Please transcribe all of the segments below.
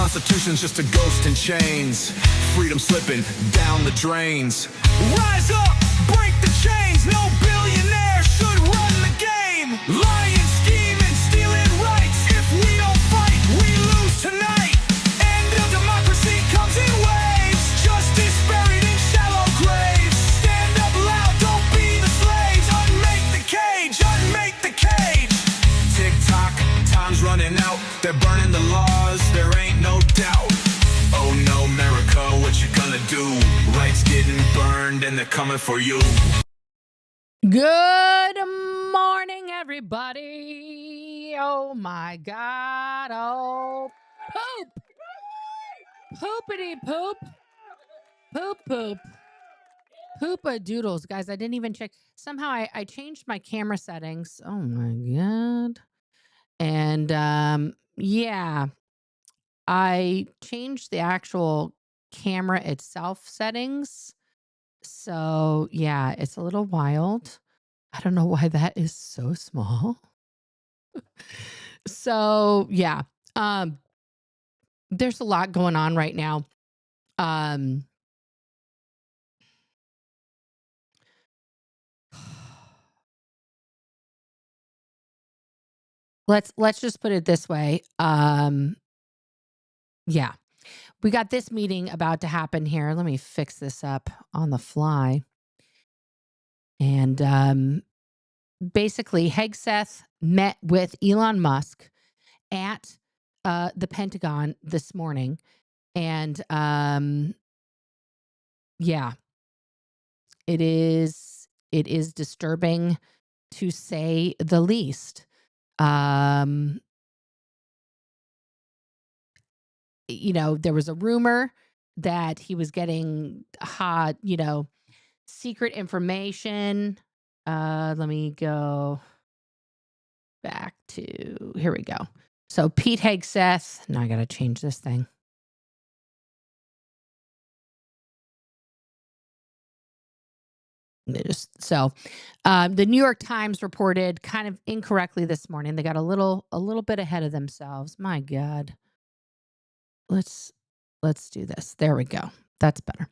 Constitution's just a ghost in chains. Freedom slipping down the drains. Rise up, break the chains. No billionaire should run the game. Lying, scheming, stealing rights. If we don't fight, we lose tonight. End of democracy comes in waves. Justice buried in shallow graves. Stand up loud, don't be the slaves. Unmake the cage, unmake the cage. Tick tock, time's running out. They're burning the laws, there ain't no doubt. Oh no, America, what you gonna do? Rights getting burned and they're coming for you. Good morning, everybody. Oh my God. Oh, poop. Poopity poop. Poop poop. Poopa doodles. Guys, I didn't even check. Somehow I changed my camera settings. Oh my God. And yeah, I changed the actual camera itself settings. So yeah, it's a little wild. I don't know why that is so small. So yeah, there's a lot going on right now. Let's just put it this way. Yeah, we got this meeting about to happen here. Let me fix this up on the fly. And basically, Hegseth met with Elon Musk at the Pentagon this morning, and yeah, it is disturbing to say the least. You know, there was a rumor that he was getting hot, secret information. Let me go back to, here we go. So Pete Hegseth, now I got to change this thing. The New York Times reported kind of incorrectly this morning. They got a little bit ahead of themselves. My God. Let's do this. There we go. That's better.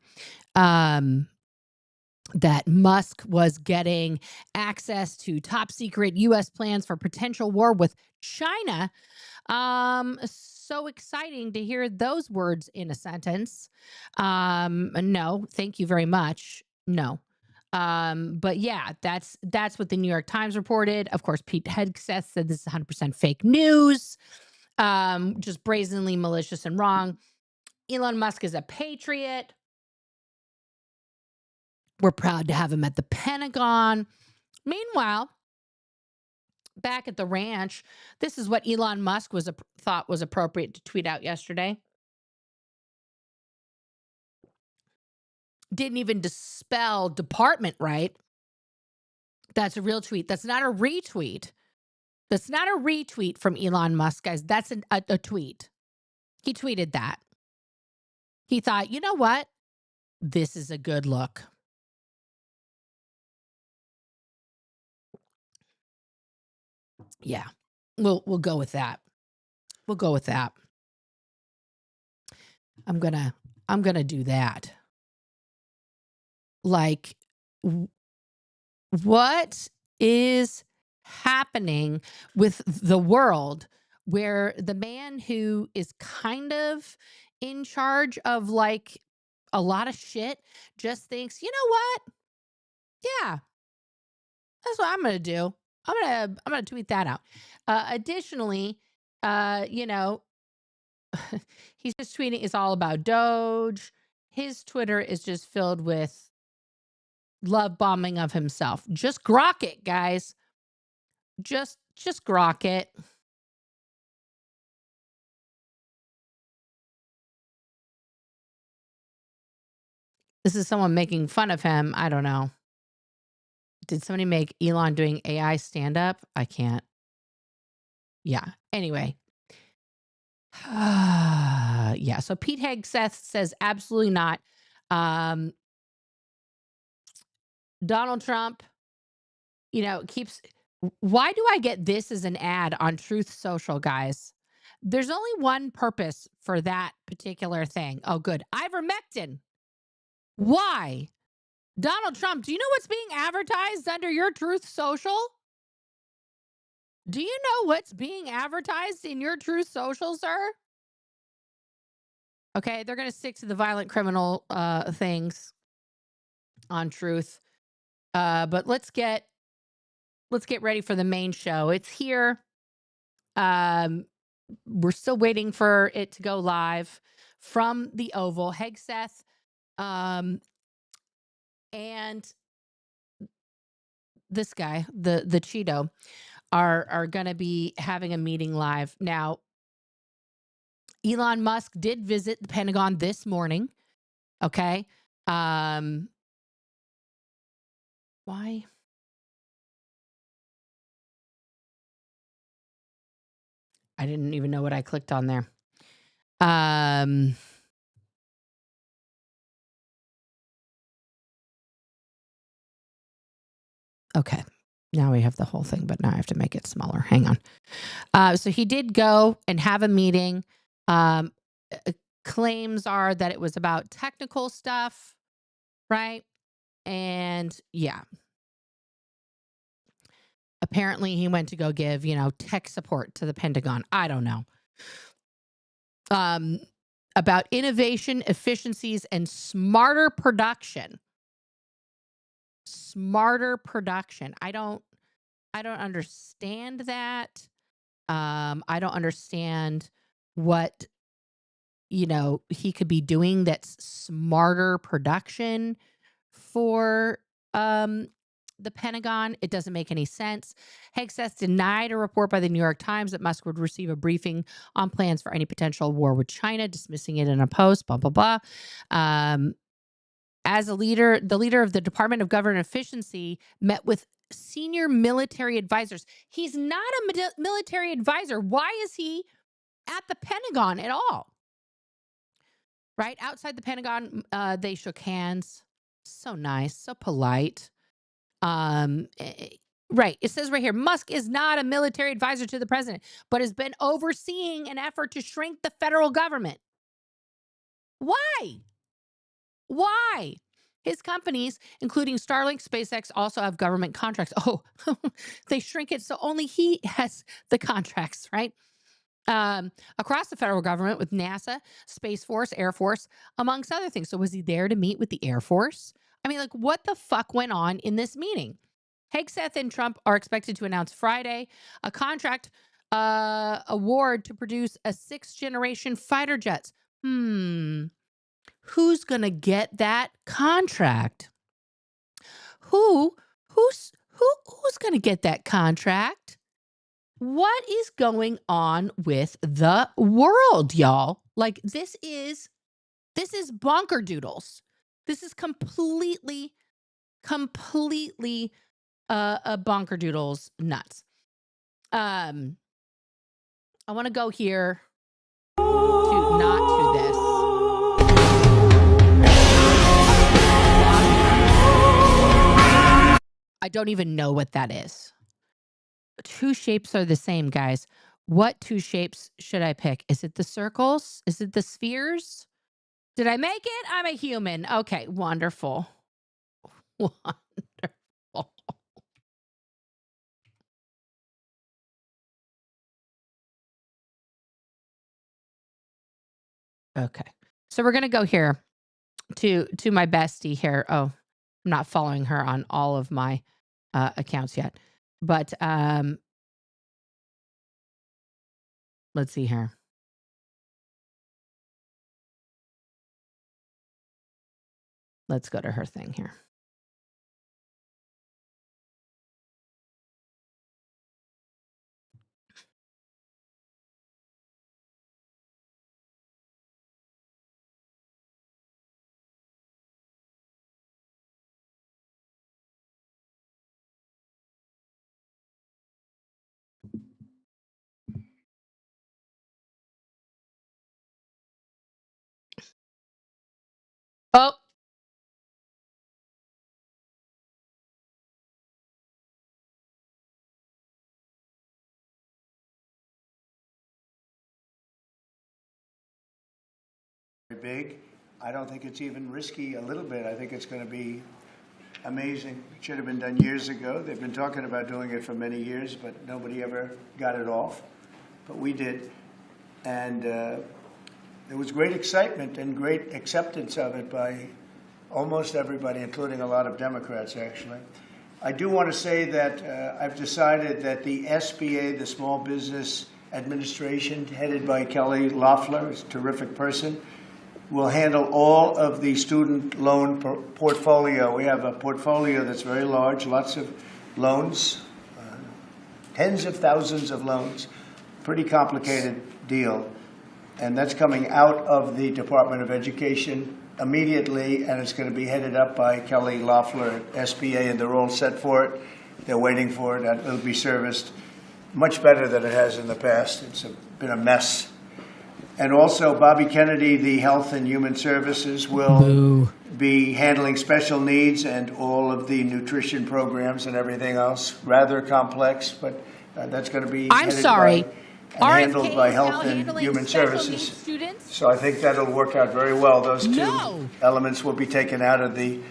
That Musk was getting access to top secret U.S. plans for potential war with China. So exciting to hear those words in a sentence. No, thank you very much. No. But yeah, that's what the New York Times reported. Of course, Pete Hegseth said this is 100% fake news. Just brazenly malicious and wrong. Elon Musk is a patriot. We're proud to have him at the Pentagon. Meanwhile, back at the ranch, this is what Elon Musk thought was appropriate to tweet out yesterday. Didn't even spell department right. That's a real tweet. That's not a retweet. That's not a retweet from Elon Musk, guys. That's a tweet. He tweeted that. He thought, you know what? This is a good look. Yeah, we'll go with that. We'll go with that. I'm gonna do that. Like, what is happening with the world where the man who is kind of in charge of like a lot of shit just thinks, you know what? Yeah, that's what I'm gonna do. I'm gonna tweet that out. Additionally, he's just tweeting. It's all about Doge. His Twitter is just filled with love bombing of himself. Just grok it, guys. Just grok it. This is someone making fun of him. I don't know. Did somebody make Elon doing AI stand up? I can't. Yeah. Anyway. Yeah. So Pete Hegseth says absolutely not. Donald Trump, keeps. Why do I get this as an ad on Truth Social, guys? There's only one purpose for that particular thing. Oh, good. Ivermectin. Why? Donald Trump, do you know what's being advertised under your Truth Social? Do you know what's being advertised in your Truth Social, sir? Okay, they're going to stick to the violent criminal things on Truth. But let's get ready for the main show. It's here. We're still waiting for it to go live from the Oval. Hegseth and this guy, the Cheeto, are going to be having a meeting live. Now, Elon Musk did visit the Pentagon this morning. Okay. Why? I didn't even know what I clicked on there. Okay. Now we have the whole thing, but now I have to make it smaller. Hang on. So he did go and have a meeting. Claims are that it was about technical stuff, right? And yeah. Apparently he went to go give, tech support to the Pentagon. I don't know. About innovation, efficiencies, and smarter production. Smarter production. I don't understand that. I don't understand what he could be doing that's smarter production for the Pentagon. It doesn't make any sense. Hegseth denied a report by the New York Times that Musk would receive a briefing on plans for any potential war with China, dismissing it in a post, blah, blah, blah. As the leader of the Department of Government Efficiency met with senior military advisors. He's not a military advisor. Why is he at the Pentagon at all? Right? Outside the Pentagon, they shook hands. So nice, so polite. Right. It says right here, Musk is not a military advisor to the president, but has been overseeing an effort to shrink the federal government. Why? Why? His companies, including Starlink, SpaceX, also have government contracts. Oh, they shrink it so only he has the contracts, right? Across the federal government with NASA, Space Force, Air Force, amongst other things. So was he there to meet with the Air Force? I mean, like, what the fuck went on in this meeting? Hegseth and Trump are expected to announce Friday a contract award to produce a 6th-generation fighter jets. Who's going to get that contract? Who's going to get that contract? What is going on with the world, y'all? Like, this is bonker doodles. This is completely a bonker doodles nuts. I want to go here to not to this. I don't even know what that is. 2 shapes are the same, guys. What 2 shapes should I pick? Is it the circles? Is it the spheres? Did I make it? I'm a human. Okay, wonderful. Wonderful. Okay. So we're going to go here to my bestie here. Oh, I'm not following her on all of my accounts yet. But let's see here. Let's go to her thing here. Oh, big. I don't think it's even risky a little bit. I think it's going to be amazing. It should have been done years ago. They've been talking about doing it for many years, but nobody ever got it off. But we did. And there was great excitement and great acceptance of it by almost everybody, including a lot of Democrats, actually. I do want to say that I've decided that the SBA, the Small Business Administration, headed by Kelly Loeffler, is a terrific person, will handle all of the student loan portfolio. We have a portfolio that's very large, lots of loans, tens of thousands of loans, pretty complicated deal. And that's coming out of the Department of Education immediately, and it's going to be headed up by Kelly Loeffler at SBA, and they're all set for it. They're waiting for it, and it'll be serviced much better than it has in the past. It's been a mess. And also, Bobby Kennedy, the Health and Human Services, will be handling special needs and all of the nutrition programs and everything else. Rather complex, but that's going to be handled by Health and Human Services. So I think that'll work out very well. Those two elements will be taken out of the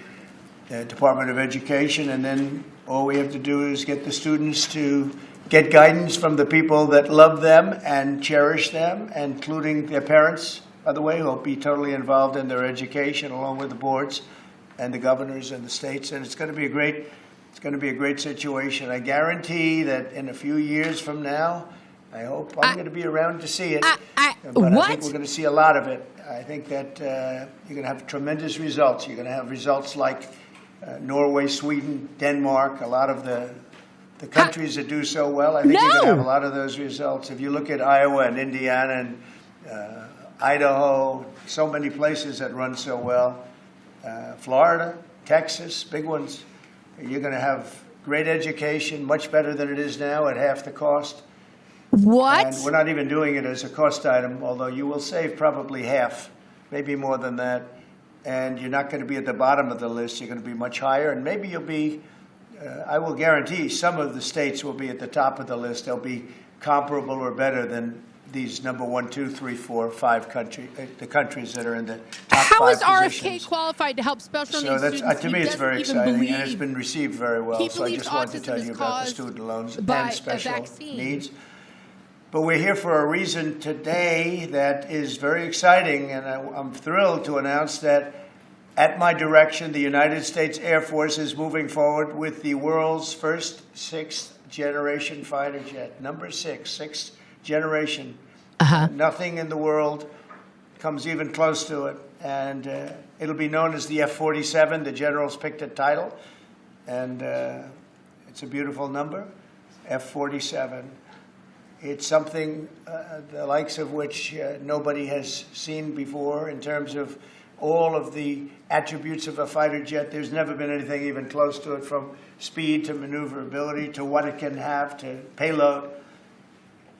Department of Education, and then all we have to do is get the students to get guidance from the people that love them and cherish them, including their parents, by the way, who will be totally involved in their education, along with the boards and the governors and the states. And it's going to be a great situation. I guarantee that in a few years from now, I hope I'm going to be around to see it. But I think we're going to see a lot of it. I think that you're going to have tremendous results. You're going to have results like Norway, Sweden, Denmark, a lot of the countries that do so well. I think you're going to have a lot of those results. If you look at Iowa and Indiana and Idaho, so many places that run so well. Florida, Texas, big ones. You're going to have great education, much better than it is now at half the cost. What? And we're not even doing it as a cost item, although you will save probably half, maybe more than that. And you're not going to be at the bottom of the list. You're going to be much higher. And maybe you'll be, I will guarantee some of the states will be at the top of the list. They'll be comparable or better than these number 1, 2, 3, 4, 5 countries, the countries that are in the top 5 How is positions. RFK qualified to help special needs So students? to me, it's very exciting, and it's been received very well. So I just wanted to tell you about the student loans and special needs. But we're here for a reason today that is very exciting, and I'm thrilled to announce that at my direction, the United States Air Force is moving forward with the world's first 6th-generation fighter jet. Number 6, 6th generation. Nothing in the world comes even close to it. And it'll be known as the F-47. The generals picked a title, and it's a beautiful number, F-47. It's something the likes of which nobody has seen before in terms of all of the attributes of a fighter jet. There's never been anything even close to it, from speed to maneuverability to what it can have to payload.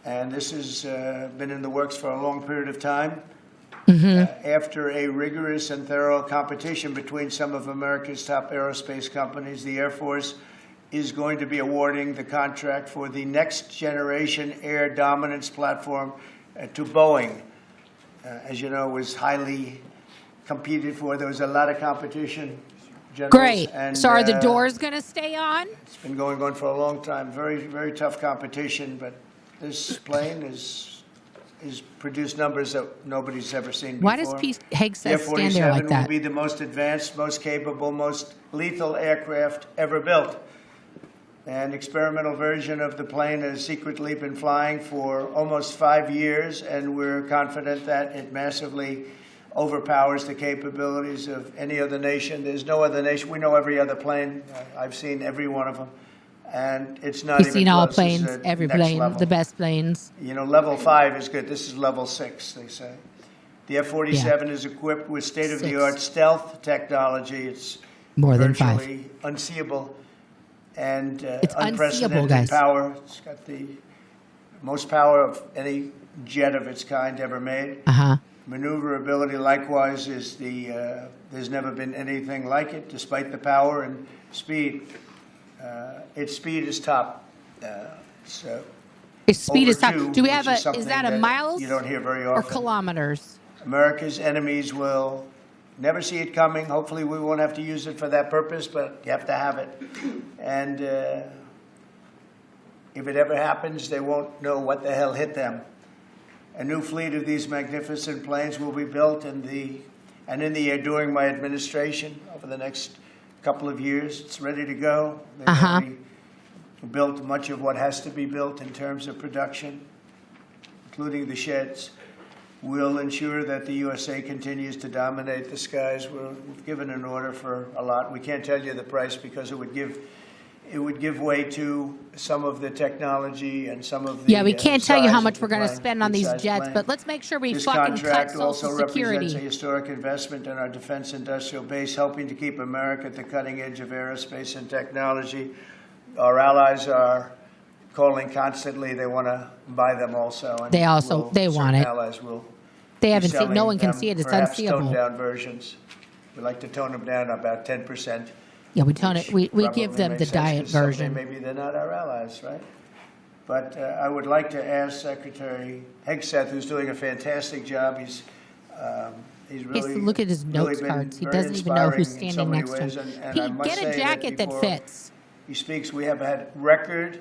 And this has been in the works for a long period of time. After a rigorous and thorough competition between some of America's top aerospace companies, the Air Force is going to be awarding the contract for the next generation air dominance platform to Boeing. As you know, it was highly competed for. There was a lot of competition. Great. And, so are the doors going to stay on? It's been going on for a long time. Very, very tough competition, but this plane is produced numbers that nobody's ever seen before. Why does Pete Hegseth stand there like that? The F-47 will be the most advanced, most capable, most lethal aircraft ever built. An experimental version of the plane has secretly been flying for almost 5 years, and we're confident that it massively overpowers the capabilities of any other nation. There's no other nation. We know every other plane. I've seen every one of them. And it's not even close. You've seen all planes, every plane, level. The best planes. You know, level 5 is good. This is level 6, they say. The F-47 is equipped with state-of-the-art stealth technology. It's more than virtually 5. Unseeable. And it's unprecedented guys. Power. It's got the most power of any jet of its kind ever made. Maneuverability, likewise, is there's never been anything like it, despite the power and speed. Its speed is top. Its speed is top. Do we have is is that a miles? You don't hear very often. Or kilometers? America's enemies will never see it coming. Hopefully we won't have to use it for that purpose, but you have to have it. And if it ever happens, they won't know what the hell hit them. A new fleet of these magnificent planes will be built in the air during my administration over the next couple of years. It's ready to go. They've already built much of what has to be built in terms of production, including the sheds. We'll ensure that the USA continues to dominate the skies. We've given an order for a lot. We can't tell you the price because it would give way to some of the technology and some of the Yeah, we can't tell you how size much of we're the going to plane, spend on these mid-sized jets, plane. but let's make sure we This fucking cut contract Social also represents a Security. historic investment in our defense industrial base, helping to keep America at the cutting edge of aerospace and technology. Our allies are calling constantly. They want to buy them also. And They also- they want it. Allies will They be haven't seen. No selling one can them, see it. It's perhaps unseeable. toned down versions. We like to tone them down about 10%. Yeah, we tone it. We Probably give them the makes sense, diet 'cause someday version. Maybe they're not our allies, right? But I would like to ask Secretary Hegseth, who's doing a fantastic job. He's really Look at his really notes been cards. He very doesn't even know who's inspiring in so standing many next to ways, him. and I Pete, must get say a jacket that before fits. He speaks. We have had record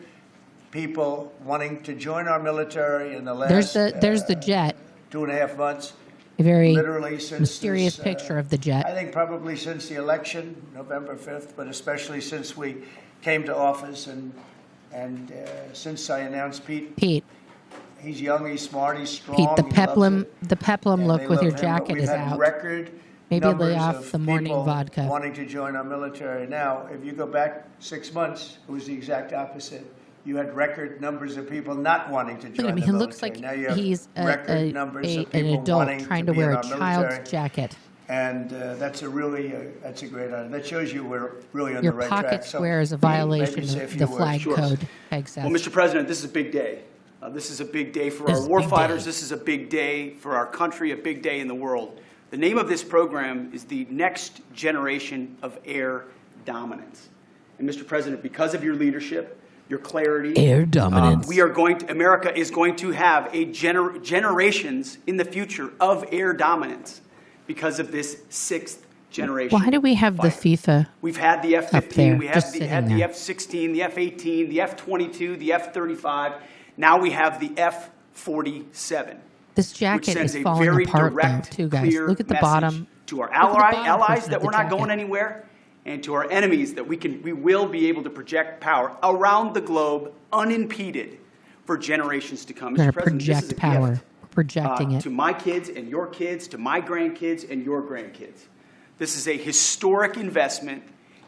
people wanting to join our military in the last There's the jet. 2.5 months. A very Literally since mysterious this, picture of the jet. I think probably since the election, November 5th, but especially since we came to office and since I announced Pete. Pete, He's young, he's smart, he's strong. Pete, the he loves it, peplum and look they with your love him, but jacket we've is had out. record Maybe numbers lay off of the morning people vodka. wanting to join our military. Now, if you go back 6 months, it was the exact opposite. You had record numbers of people not wanting to join Look at him. the He military. looks like Now you have he's record numbers of an people adult wanting trying to be in wear a our child's military. jacket. And that's a great honor. That shows you we're really on Your the right track. pocket So, square is a Pete, violation maybe say a of few the words. flag Sure. code. Peg says. Well, Mr. President, this is a big day. This is a big day for This our is a big warfighters. day. This is a big day for our country, a big day in the world. The name of this program is the Next Generation of Air Dominance. And Mr. President, because of your leadership, your clarity, Air dominance. America is going to have a generations in the future of air dominance because of this sixth generation. Why do we have the fighter. FIFA? We've had the there, F-15, we just had sitting the there? F-16, the F-18, the F-22, the F-35. Now we have the F-47. This Which jacket sends is a falling very apart, though, direct, too, guys. clear Look at the message bottom. to our Look at the bottom allies portion that of we're the not going jacket. anywhere, and to our enemies that we will be able to project power around the globe unimpeded for generations to come. We're going Mr. to President, this is project a power. gift, We're projecting it. to my kids and your kids, to my grandkids and your grandkids. This is a historic investment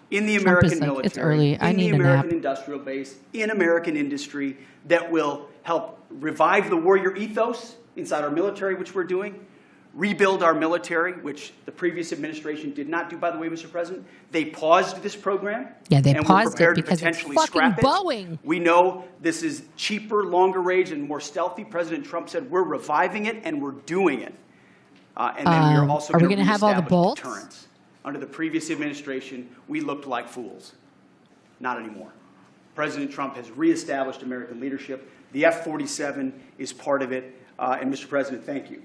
in the Trump is American like, military, "It's early. I in need the a American nap." industrial base, in American industry that will help revive the warrior ethos inside our military, which we're doing, rebuild our military, which the previous administration did not do, by the way, Mr. President. They paused this program. Yeah, they and were paused it prepared to because it's potentially fucking scrap it. Boeing. We know this is cheaper, longer range, and more stealthy. President Trump said we're reviving it and we're doing it. And then we are also are we going to gonna have all the reestablish bolts? deterrence. Under the previous administration, we looked like fools. Not anymore. President Trump has reestablished American leadership. The F-47 is part of it. And Mr. President, thank you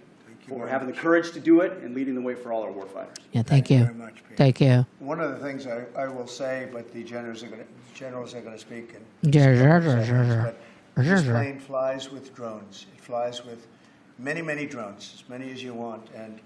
for very having the much. courage to do it and leading the way for all our warfighters. Yeah, thank you. very much, Pete. Thank you. One of the things I will say, but the generals are going to speak in Yeah, just a couple yeah, seconds, yeah, but yeah. this plane flies with drones. It flies with many, many drones, as many as you want, and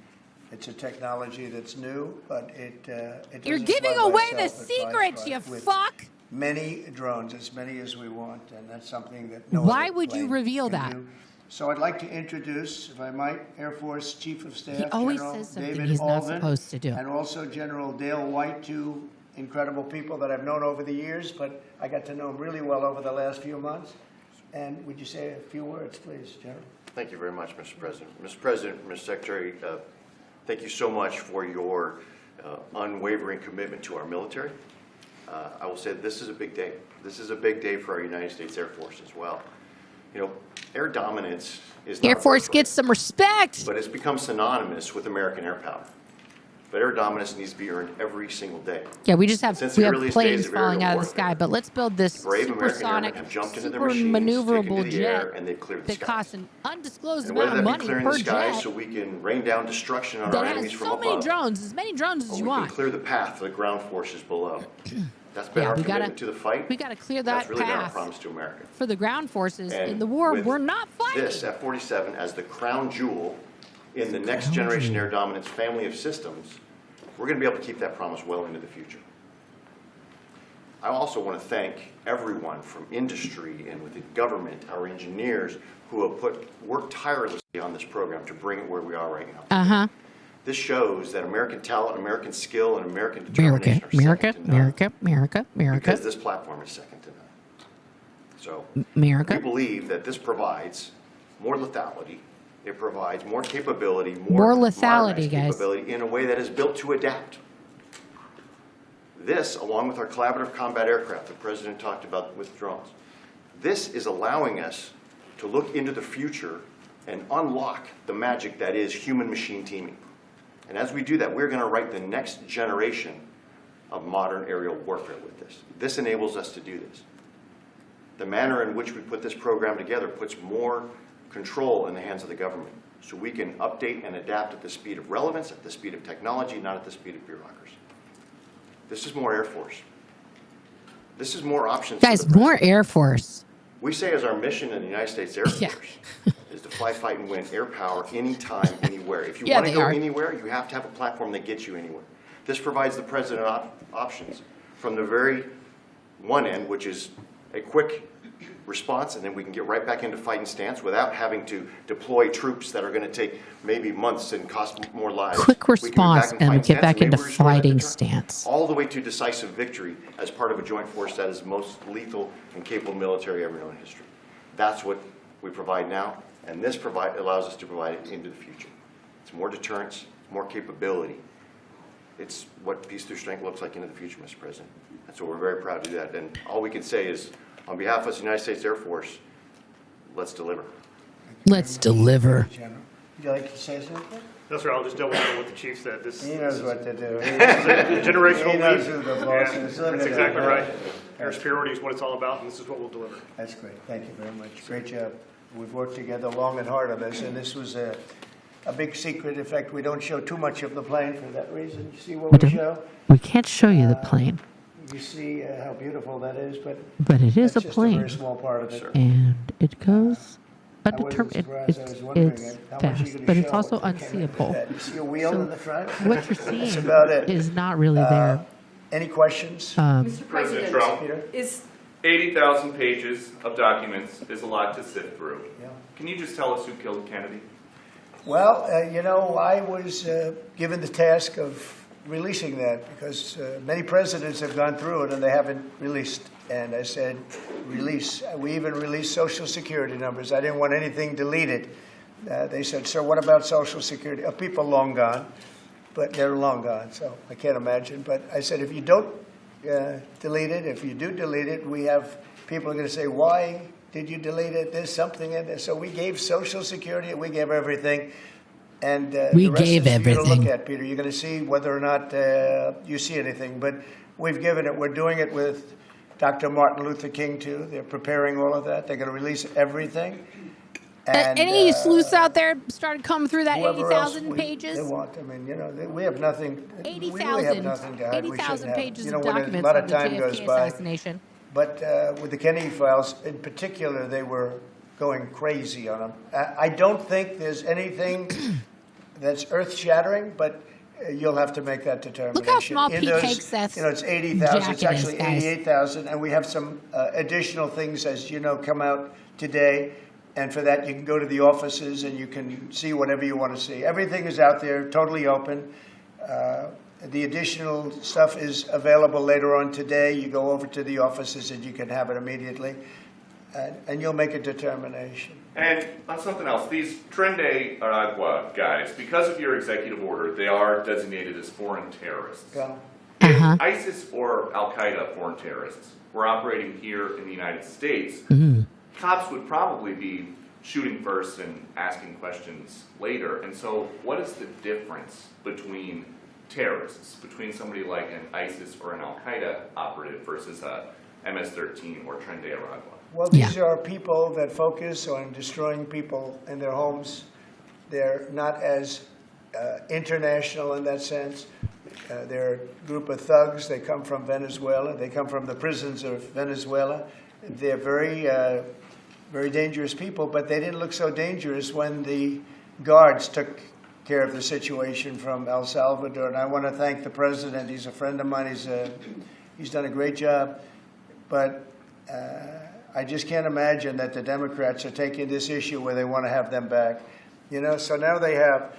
it's a technology that's new, but it You're doesn't giving fly by away the itself. It flies secrets, by- you with fuck. Many drones, as many as we want, and that's something that no Why other would you plane reveal can that? do. So I'd like to introduce, if I might, Air Force Chief of Staff, He always General says something David he's not Alden, supposed to do. and also General Dale White, two incredible people that I've known over the years, but I got to know them really well over the last few months. And would you say a few words, please, General? Thank you very much, Mr. President. Mr. President, Mr. Secretary, thank you so much for your unwavering commitment to our military. I will say this is a big day. This is a big day for our United States Air Force as well. You know, air dominance is not Air a Force buzzword, gets some respect. but it's become synonymous with American air power. but air dominance needs to be earned every single day. Yeah, we just have Since we the have earliest planes days of falling aerial out of the warfare, sky, but let's build this Brave American airmen supersonic, have jumped into their super machines, taken maneuverable to the air, jet and they've cleared the that skies. costs an undisclosed And whether amount of that be money clearing per the skies jet so we can rain down destruction on our that enemies has from so many above, drones, as many drones or as we you can want. clear the path for the ground forces below. That's been Yeah, our we gotta- commitment to the fight. We got to clear That's that really been our path promise to America. for the ground forces in And the war with we're not fighting. This F-47 as the crown jewel in the next generation air dominance family of systems, we're going to be able to keep that promise well into the future. I also want to thank everyone from industry and within government, our engineers, who have worked tirelessly on this program to bring it where we are right now. Uh-huh. This shows that American talent, American skill, and American determination America, are second to none. America, America, America, Because this platform is second to none. So we America. believe that this provides more lethality. It provides more capability, More modernized lethality, guys. capability in a way that is built to adapt. This, along with our collaborative combat aircraft the President talked about with drones, this is allowing us to look into the future and unlock the magic that is human-machine teaming. And as we do that, we're going to write the next generation of modern aerial warfare with this. This enables us to do this. The manner in which we put this program together puts more control in the hands of the government, so we can update and adapt at the speed of relevance, at the speed of technology, not at the speed of bureaucracy. This is more Air Force. This is more options. for Guys, the more President. Air Force. We say as our mission in the United States Air Yeah. Force is to fly, fight, and win air power anytime, anywhere. If you Yeah, want to they go are. anywhere, you have to have a platform that gets you anywhere. This provides the President options from the very one end, which is a quick response, and then we can get right back into fighting stance without having to deploy troops that are going to take maybe months and cost more lives. Quick We can be back response in and fighting get stance, back maybe into we restore that fighting deterrent. stance. All the way to decisive victory as part of a joint force that is the most lethal and capable military ever known in history. That's what we provide now, and this allows us to provide it into the future. It's more deterrence, more capability. It's what peace through strength looks like into the future, Mr. President. And so we're very proud to do that. And all we can say is, on behalf of the United States Air Force, let's deliver. Let's deliver. General, would you like to say something? No, sir, I'll just double down what the chief said. He knows what to do. Generational He knows leap. who the boss and is. Look That's at exactly that. right. Air superiority is what it's all about, and this is what we'll deliver. That's great. Thank you very much. Great job. We've worked together long and hard on this, and this was a big secret. In fact, we don't show too much of the plane for that reason. You see what we show? We can't show you the plane, You see how beautiful that is, but but it is that's a just a very plane, small part of it. and it goes I wasn't undetermined. surprised. I was wondering It's how much you fast, could but it's show also if it came into unseeable. that. You see a wheel So in the front? What you're seeing That's about it. is not really there. Any questions? Mr. President, Trump, Peter? is 80,000 pages of documents is a lot to sift through. Yeah. Can you just tell us who killed Kennedy? Well, I was given the task of releasing that because many presidents have gone through it and they haven't released. And I said, release. We even released Social Security numbers. I didn't want anything deleted. They said, sir, what about Social Security? People long gone, but they're long gone, so I can't imagine. But I said, if you don't delete it, if you do delete it, we have people are going to say, why did you delete it? There's something in there. So we gave Social Security, we gave everything. And We the rest gave is for you to everything. look at, Peter. You're going to see whether or not you see anything. But we've given it. We're doing it with Dr. Martin Luther King, too. They're preparing all of that. They're going to release everything. And, Any of you sleuths out there started coming through that whoever else 80,000 They pages? want. I mean, we have nothing. We really have 80,000 nothing to hide. We shouldn't 80,000 have. pages When of a documents lot on of the time goes JFK by. assassination. But with the Kennedy files in particular, they were going crazy on them. I don't think there's anything that's earth-shattering, but you'll have to make that determination. Look how small In Pete those, Hegseth's it's 80,000. It's jacket is, actually guys. 88,000, and we have some additional things, as you know, come out today. And for that, you can go to the offices and you can see whatever you want to see. Everything is out there, totally open. The additional stuff is available later on today. You go over to the offices and you can have it immediately. And you'll make a determination. And on something else, these Tren de Aragua guys, because of your executive order, they are designated as foreign terrorists. Go. If ISIS or Al-Qaeda foreign terrorists were operating here in the United States, cops would probably be shooting first and asking questions later. And so what is the difference between terrorists, between somebody like an ISIS or an Al-Qaeda operative versus a MS-13 or Tren de Aragua? Well, these are people that focus on destroying people in their homes. They're not as international in that sense. They're a group of thugs. They come from Venezuela. They come from the prisons of Venezuela. They're very, very dangerous people, but they didn't look so dangerous when the guards took care of the situation from El Salvador. And I want to thank the president. He's a friend of mine. He's done a great job. But I just can't imagine that the Democrats are taking this issue where they want to have them back. You know, so now they have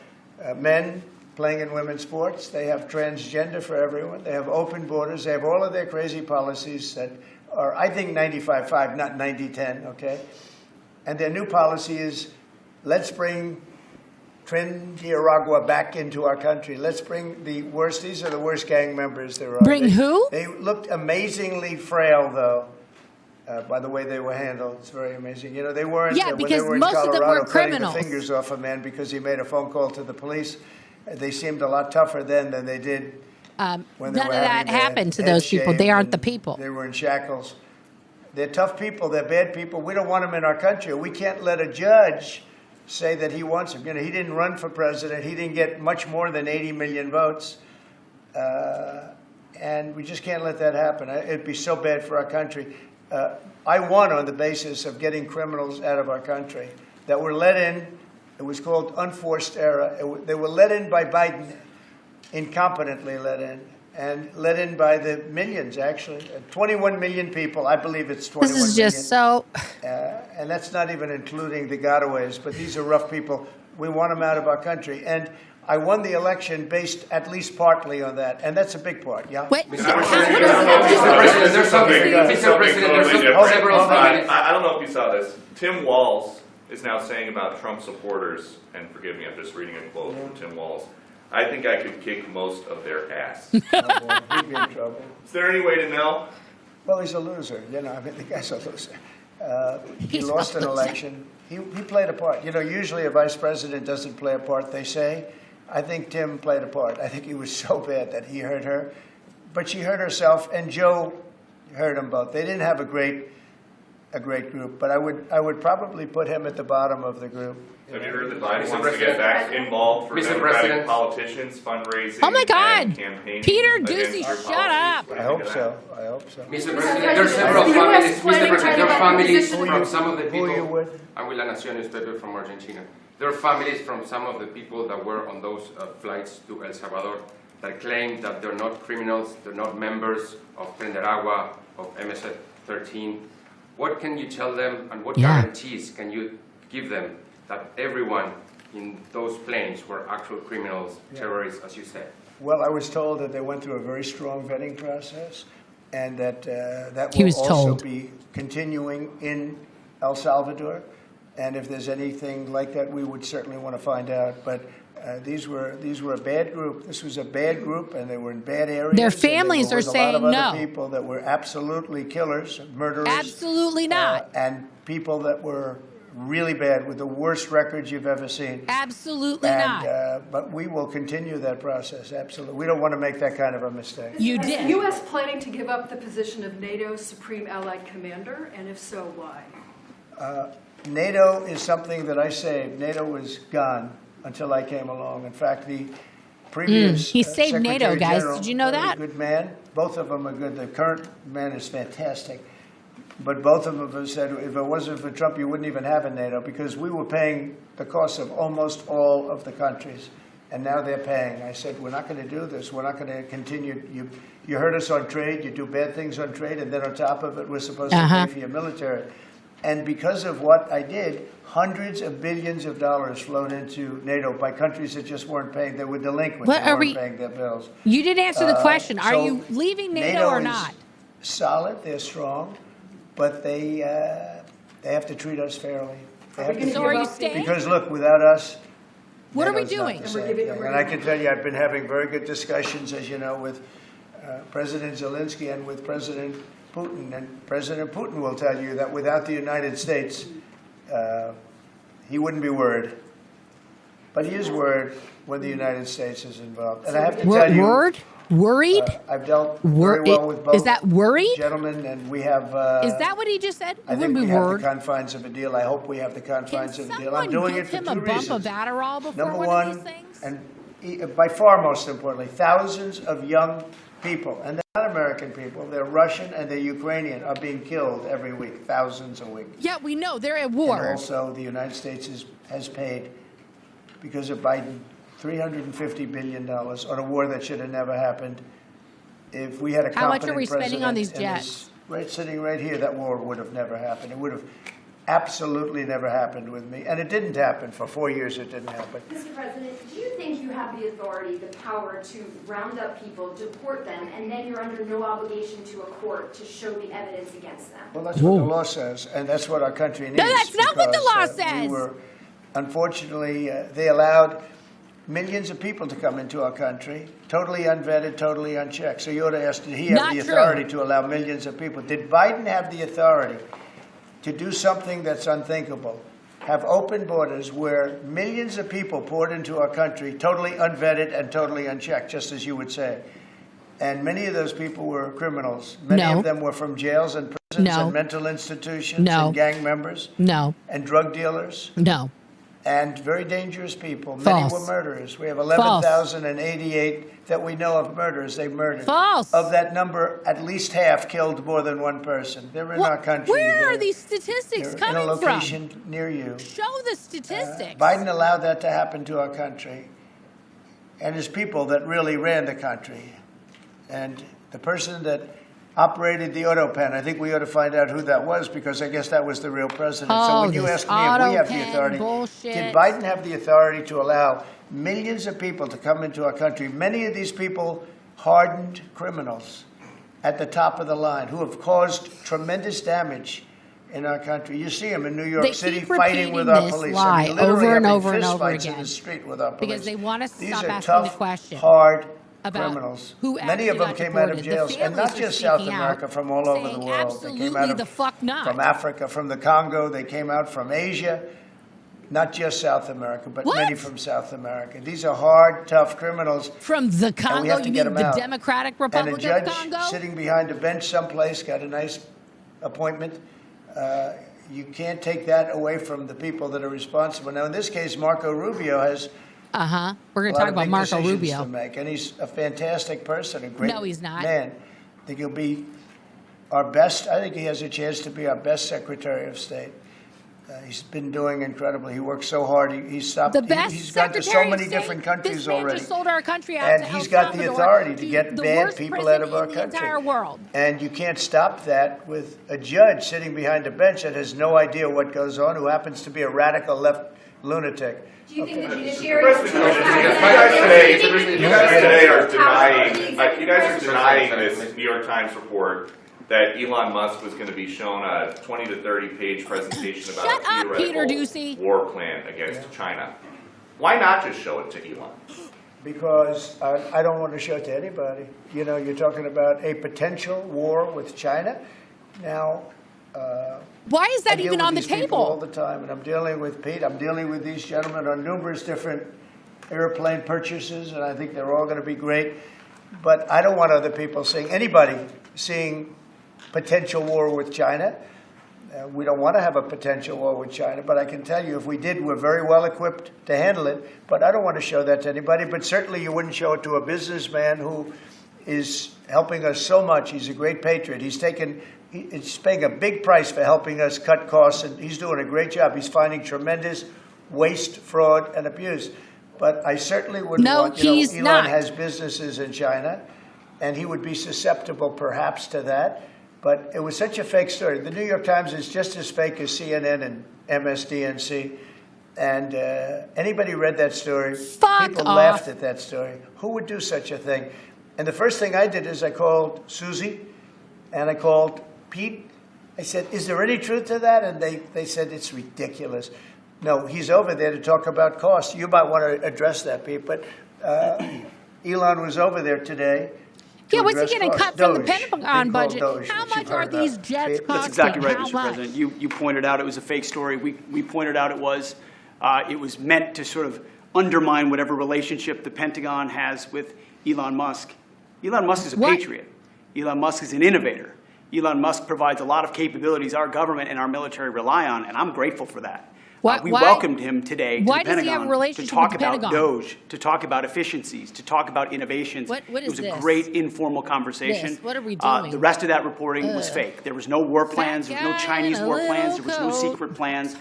men playing in women's sports. They have transgender for everyone. They have open borders. They have all of their crazy policies that are, I think, 95-5, not 90-10, okay? And their new policy is, let's bring Tren de Aragua back into our country. Let's bring the worst. These are the worst gang members there are. Bring who? They looked amazingly frail, though. By the way they were handled, it's very amazing. You know, they weren't. Yeah, when because they were in most of them Colorado, were cutting criminals. the fingers off a man because he made a phone call to the police. They seemed a lot tougher then than they did when they None were of that having their happened to heads those people. They shaved aren't the and people. They were in shackles. They're tough people. They're bad people. We don't want them in our country. We can't let a judge say that he wants him. You know, he didn't run for president. He didn't get much more than 80 million votes. And we just can't let that happen. It'd be so bad for our country. I won on the basis of getting criminals out of our country that were let in. It was called unforced error. They were let in by Biden, incompetently let in, and let in by the millions, actually. 21 million people. I believe it's 21 This is million. just so. And that's not even including the gotaways, but these are rough people. We want them out of our country. And I won the election based at least partly on that, and that's a big part, yeah? Wait. Mr. President, there's something totally different. I don't know if you saw this. Tim Walz is now saying about Trump supporters, and forgive me, I'm just reading a quote from Tim Walz, I think I could kick most of their ass. Oh, boy, he'd be in trouble. Is there any way to know? Well, he's a loser. You know, I mean, the guy's a loser. He He's lost a an loser. election. He played a part. You know, usually a vice president doesn't play a part, they say. I think Tim played a part. I think he was so bad that he hurt her. But she hurt herself, and Joe hurt them both. They didn't have a great group, but I would probably put him at the bottom of the group. Have you heard that Biden wants to get back involved for Democratic politicians, fundraising, Oh my God. and campaigning? Peter against Doocy, your shut policies? up. What do I you hope think of so. that? I hope so. Mr. President, there are several families. Mr. President, there are families from some of the Who you people. with? I'm with La Nación newspaper from Argentina. There are families from some of the people that were on those flights to El Salvador that claim that they're not criminals, they're not members of Tren de Aragua, of MS-13. What can you tell them, and what guarantees can you give them that everyone in those planes were actual criminals, terrorists, as you said? Well, I was told that they went through a very strong vetting process, and that that He will was also told. be continuing in El Salvador. And if there's anything like that, we would certainly want to find out. But these were a bad group. This was a bad group, and they were in bad areas. Their and there families are was saying a lot of no. other people that were absolutely killers, murderers. Absolutely not. And people that were really bad with the worst records you've ever seen. Absolutely And, not. but we will continue that process, absolutely. We don't want to make that kind of a mistake. You Is did. the U.S. planning to give up the position of NATO's Supreme Allied Commander, and if so, why? NATO is something that I saved. NATO was gone until I came along. In fact, the previous He saved NATO, Secretary guys. General, Did you know very that? good man. Both of them are good. The current man is fantastic. But both of them have said, if it wasn't for Trump, you wouldn't even have a NATO, because we were paying the cost of almost all of the countries. And now they're paying. I said, we're not going to do this. We're not going to continue. You hurt us on trade. You do bad things on trade. And then on top of it, we're supposed to pay for your military. And because of what I did, hundreds of billions of dollars flowed into NATO by countries that just weren't paying. They were delinquent. What They are weren't we- paying their bills. You didn't answer the question. Are So you leaving NATO or is not? Solid. They're strong. But they have to treat us fairly. They have to So are you staying? Because, look, without us, What are we NATO's not doing? the And we're same giving thing. them And I can tell you, I've been having very good discussions, as you know, with President Zelensky and with President Putin. And President Putin will tell you that without the United States, he wouldn't be worried. But he is worried when the United States is involved. And I have to tell you, Worried? I've dealt very well with both Is that worried? gentlemen, and we have. Is that what he just said? I think we have the confines of a deal. I hope we have the confines of a deal. I'm doing it for Give him two a bump reasons. of Adderall before Number one one, of these things? and by far most importantly, thousands of young people, and they're not American people, they're Russian and they're Ukrainian, are being killed every week, thousands a week. Yeah, we know. They're at And war. also, the United States has paid, because of Biden, $350 billion on a war that should have never happened. If we had a How much competent are we spending on these president and jets? right sitting right here, that war would have never happened. It would have absolutely never happened with me. And it didn't happen. For 4 years, it didn't happen. Mr. President, do you think you have the authority, the power to round up people, deport them, and then you're under no obligation to a court to show the evidence against them? Well, that's what the law says, and that's what our country needs. No, that's not what the because, law We says. were, unfortunately, they allowed millions of people to come into our country, totally unvetted, totally unchecked. So you ought to ask, did he have Not the true. authority to allow millions of people? Did Biden have the authority to do something that's unthinkable? Have open borders where millions of people poured into our country, totally unvetted and totally unchecked, just as you would say. And many of those people were criminals. Many No. of them were from jails and prisons No. and mental institutions No. and gang members No, and drug dealers no. and very dangerous people. False. Many were murderers. We have 11,088 that we know of murderers they murdered. False. Of that number, at least half killed more than one person. They're in our country. Where are They're- these statistics they're coming in a from? location near you. Show the statistics. Biden allowed that to happen to our country, and his people that really ran the country. And the person that operated the auto pen, I think we ought to find out who that was, because I guess that was the real president. So Oh, when you this ask me if we have auto the pen authority, bullshit. did Biden have the authority to allow millions of people to come into our country? Many of these people hardened criminals at the top of the line who have caused tremendous damage in our country. You see them in New York They City keep fighting with repeating our this police. lie literally over and having over and fist over fights again. in the street with our police. Because they want us to These stop are asking the tough, question hard about criminals. who Many of actually them got came out of deported. The jails, and not families are just South speaking out, America, from all over the saying world. They absolutely came out the fuck not. from Africa, from the Congo. They came out from Asia, not just South America, but What? many from South America. These are hard, tough criminals. From the Congo, have to you get mean them the out. Democratic And Republic a judge of Congo? sitting behind a bench someplace got a nice appointment. You can't take that away from the people that are responsible. Now, in this case, Marco Rubio has We're a going to lot talk of about big Marco decisions Rubio. to make, and he's a fantastic person, a great No, he's not. man. I think he'll be our best. I think he has a chance to be our best Secretary of State. He's been doing incredibly. He works so hard. He's stopped. The best He's gone to so Secretary of many State. different countries This man already. just sold our country out And to he's El got the Salvador, authority to get the bad worst people prison out of our in the country. entire world. And you can't stop that with a judge sitting behind a bench that has no idea what goes on, who happens to be a radical left lunatic. Do you think the judiciary? You guys today are denying. You guys are denying this New York Times report that Elon Musk was going to be shown a 20 to 30 page presentation about Shut a up, Peter theoretical Doocy. war plan against China. Why not just show it to Elon? Because I don't want to show it to anybody. You know, you're talking about a potential war with China. Now, Why is I that deal even with on the these people all table? the time, and I'm dealing with Pete. I'm dealing with these gentlemen on numerous different airplane purchases, and I think they're all going to be great. But I don't want other people seeing, anybody seeing potential war with China. We don't want to have a potential war with China, but I can tell you if we did, we're very well equipped to handle it. But I don't want to show that to anybody. But certainly you wouldn't show it to a businessman who is helping us so much. He's a great patriot. He's paying a big price for helping us cut costs, and he's doing a great job. He's finding tremendous waste, fraud, and abuse. But I certainly wouldn't No, want, he's Elon not. has businesses in China, and he would be susceptible perhaps to that. But it was such a fake story. The New York Times is just as fake as CNN and MSDNC. And anybody read that story? Fuck People off. laughed at that story. Who would do such a thing? And the first thing I did is I called Susie and I called Pete. I said, is there any truth to that? And they said, it's ridiculous. No, he's over there to talk about costs. You might want to address that, Pete. But Elon was over there today. Yeah, what's he address getting costs. cut from the Doge. Pentagon Being called budget? Doge, How which you've much are heard these about. jets costing? That's exactly right, How Mr. much? President. You pointed out it was a fake story. We pointed out it was meant to sort of undermine whatever relationship the Pentagon has with Elon Musk. Elon Musk is a patriot. Elon Musk is an innovator. Elon Musk provides a lot of capabilities our government and our military rely on, and I'm grateful for that. We welcomed him today to the Pentagon does he have a relationship to talk with the about Pentagon? DOGE, to talk about efficiencies, to talk about innovations. What It is was a this? great informal conversation. This? What are we doing? The rest of that reporting was fake. There was no war plans, there was no guy Chinese in a war plans, little there was no coat. secret plans.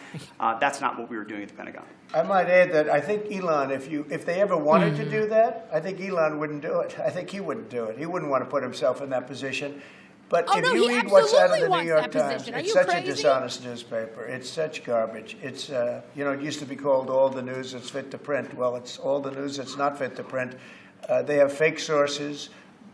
That's not what we were doing at the Pentagon. I might add that I think Elon, if they ever wanted to do that, I think Elon wouldn't do it. I think he wouldn't do it. He wouldn't want to put himself in that position. But Oh, if no, you he read what's out of absolutely the New wants York that Times, position. Are it's you such crazy? a dishonest newspaper. It's such garbage. It's, it used to be called all the news that's fit to print. Well, it's all the news that's not fit to print. They have fake sources,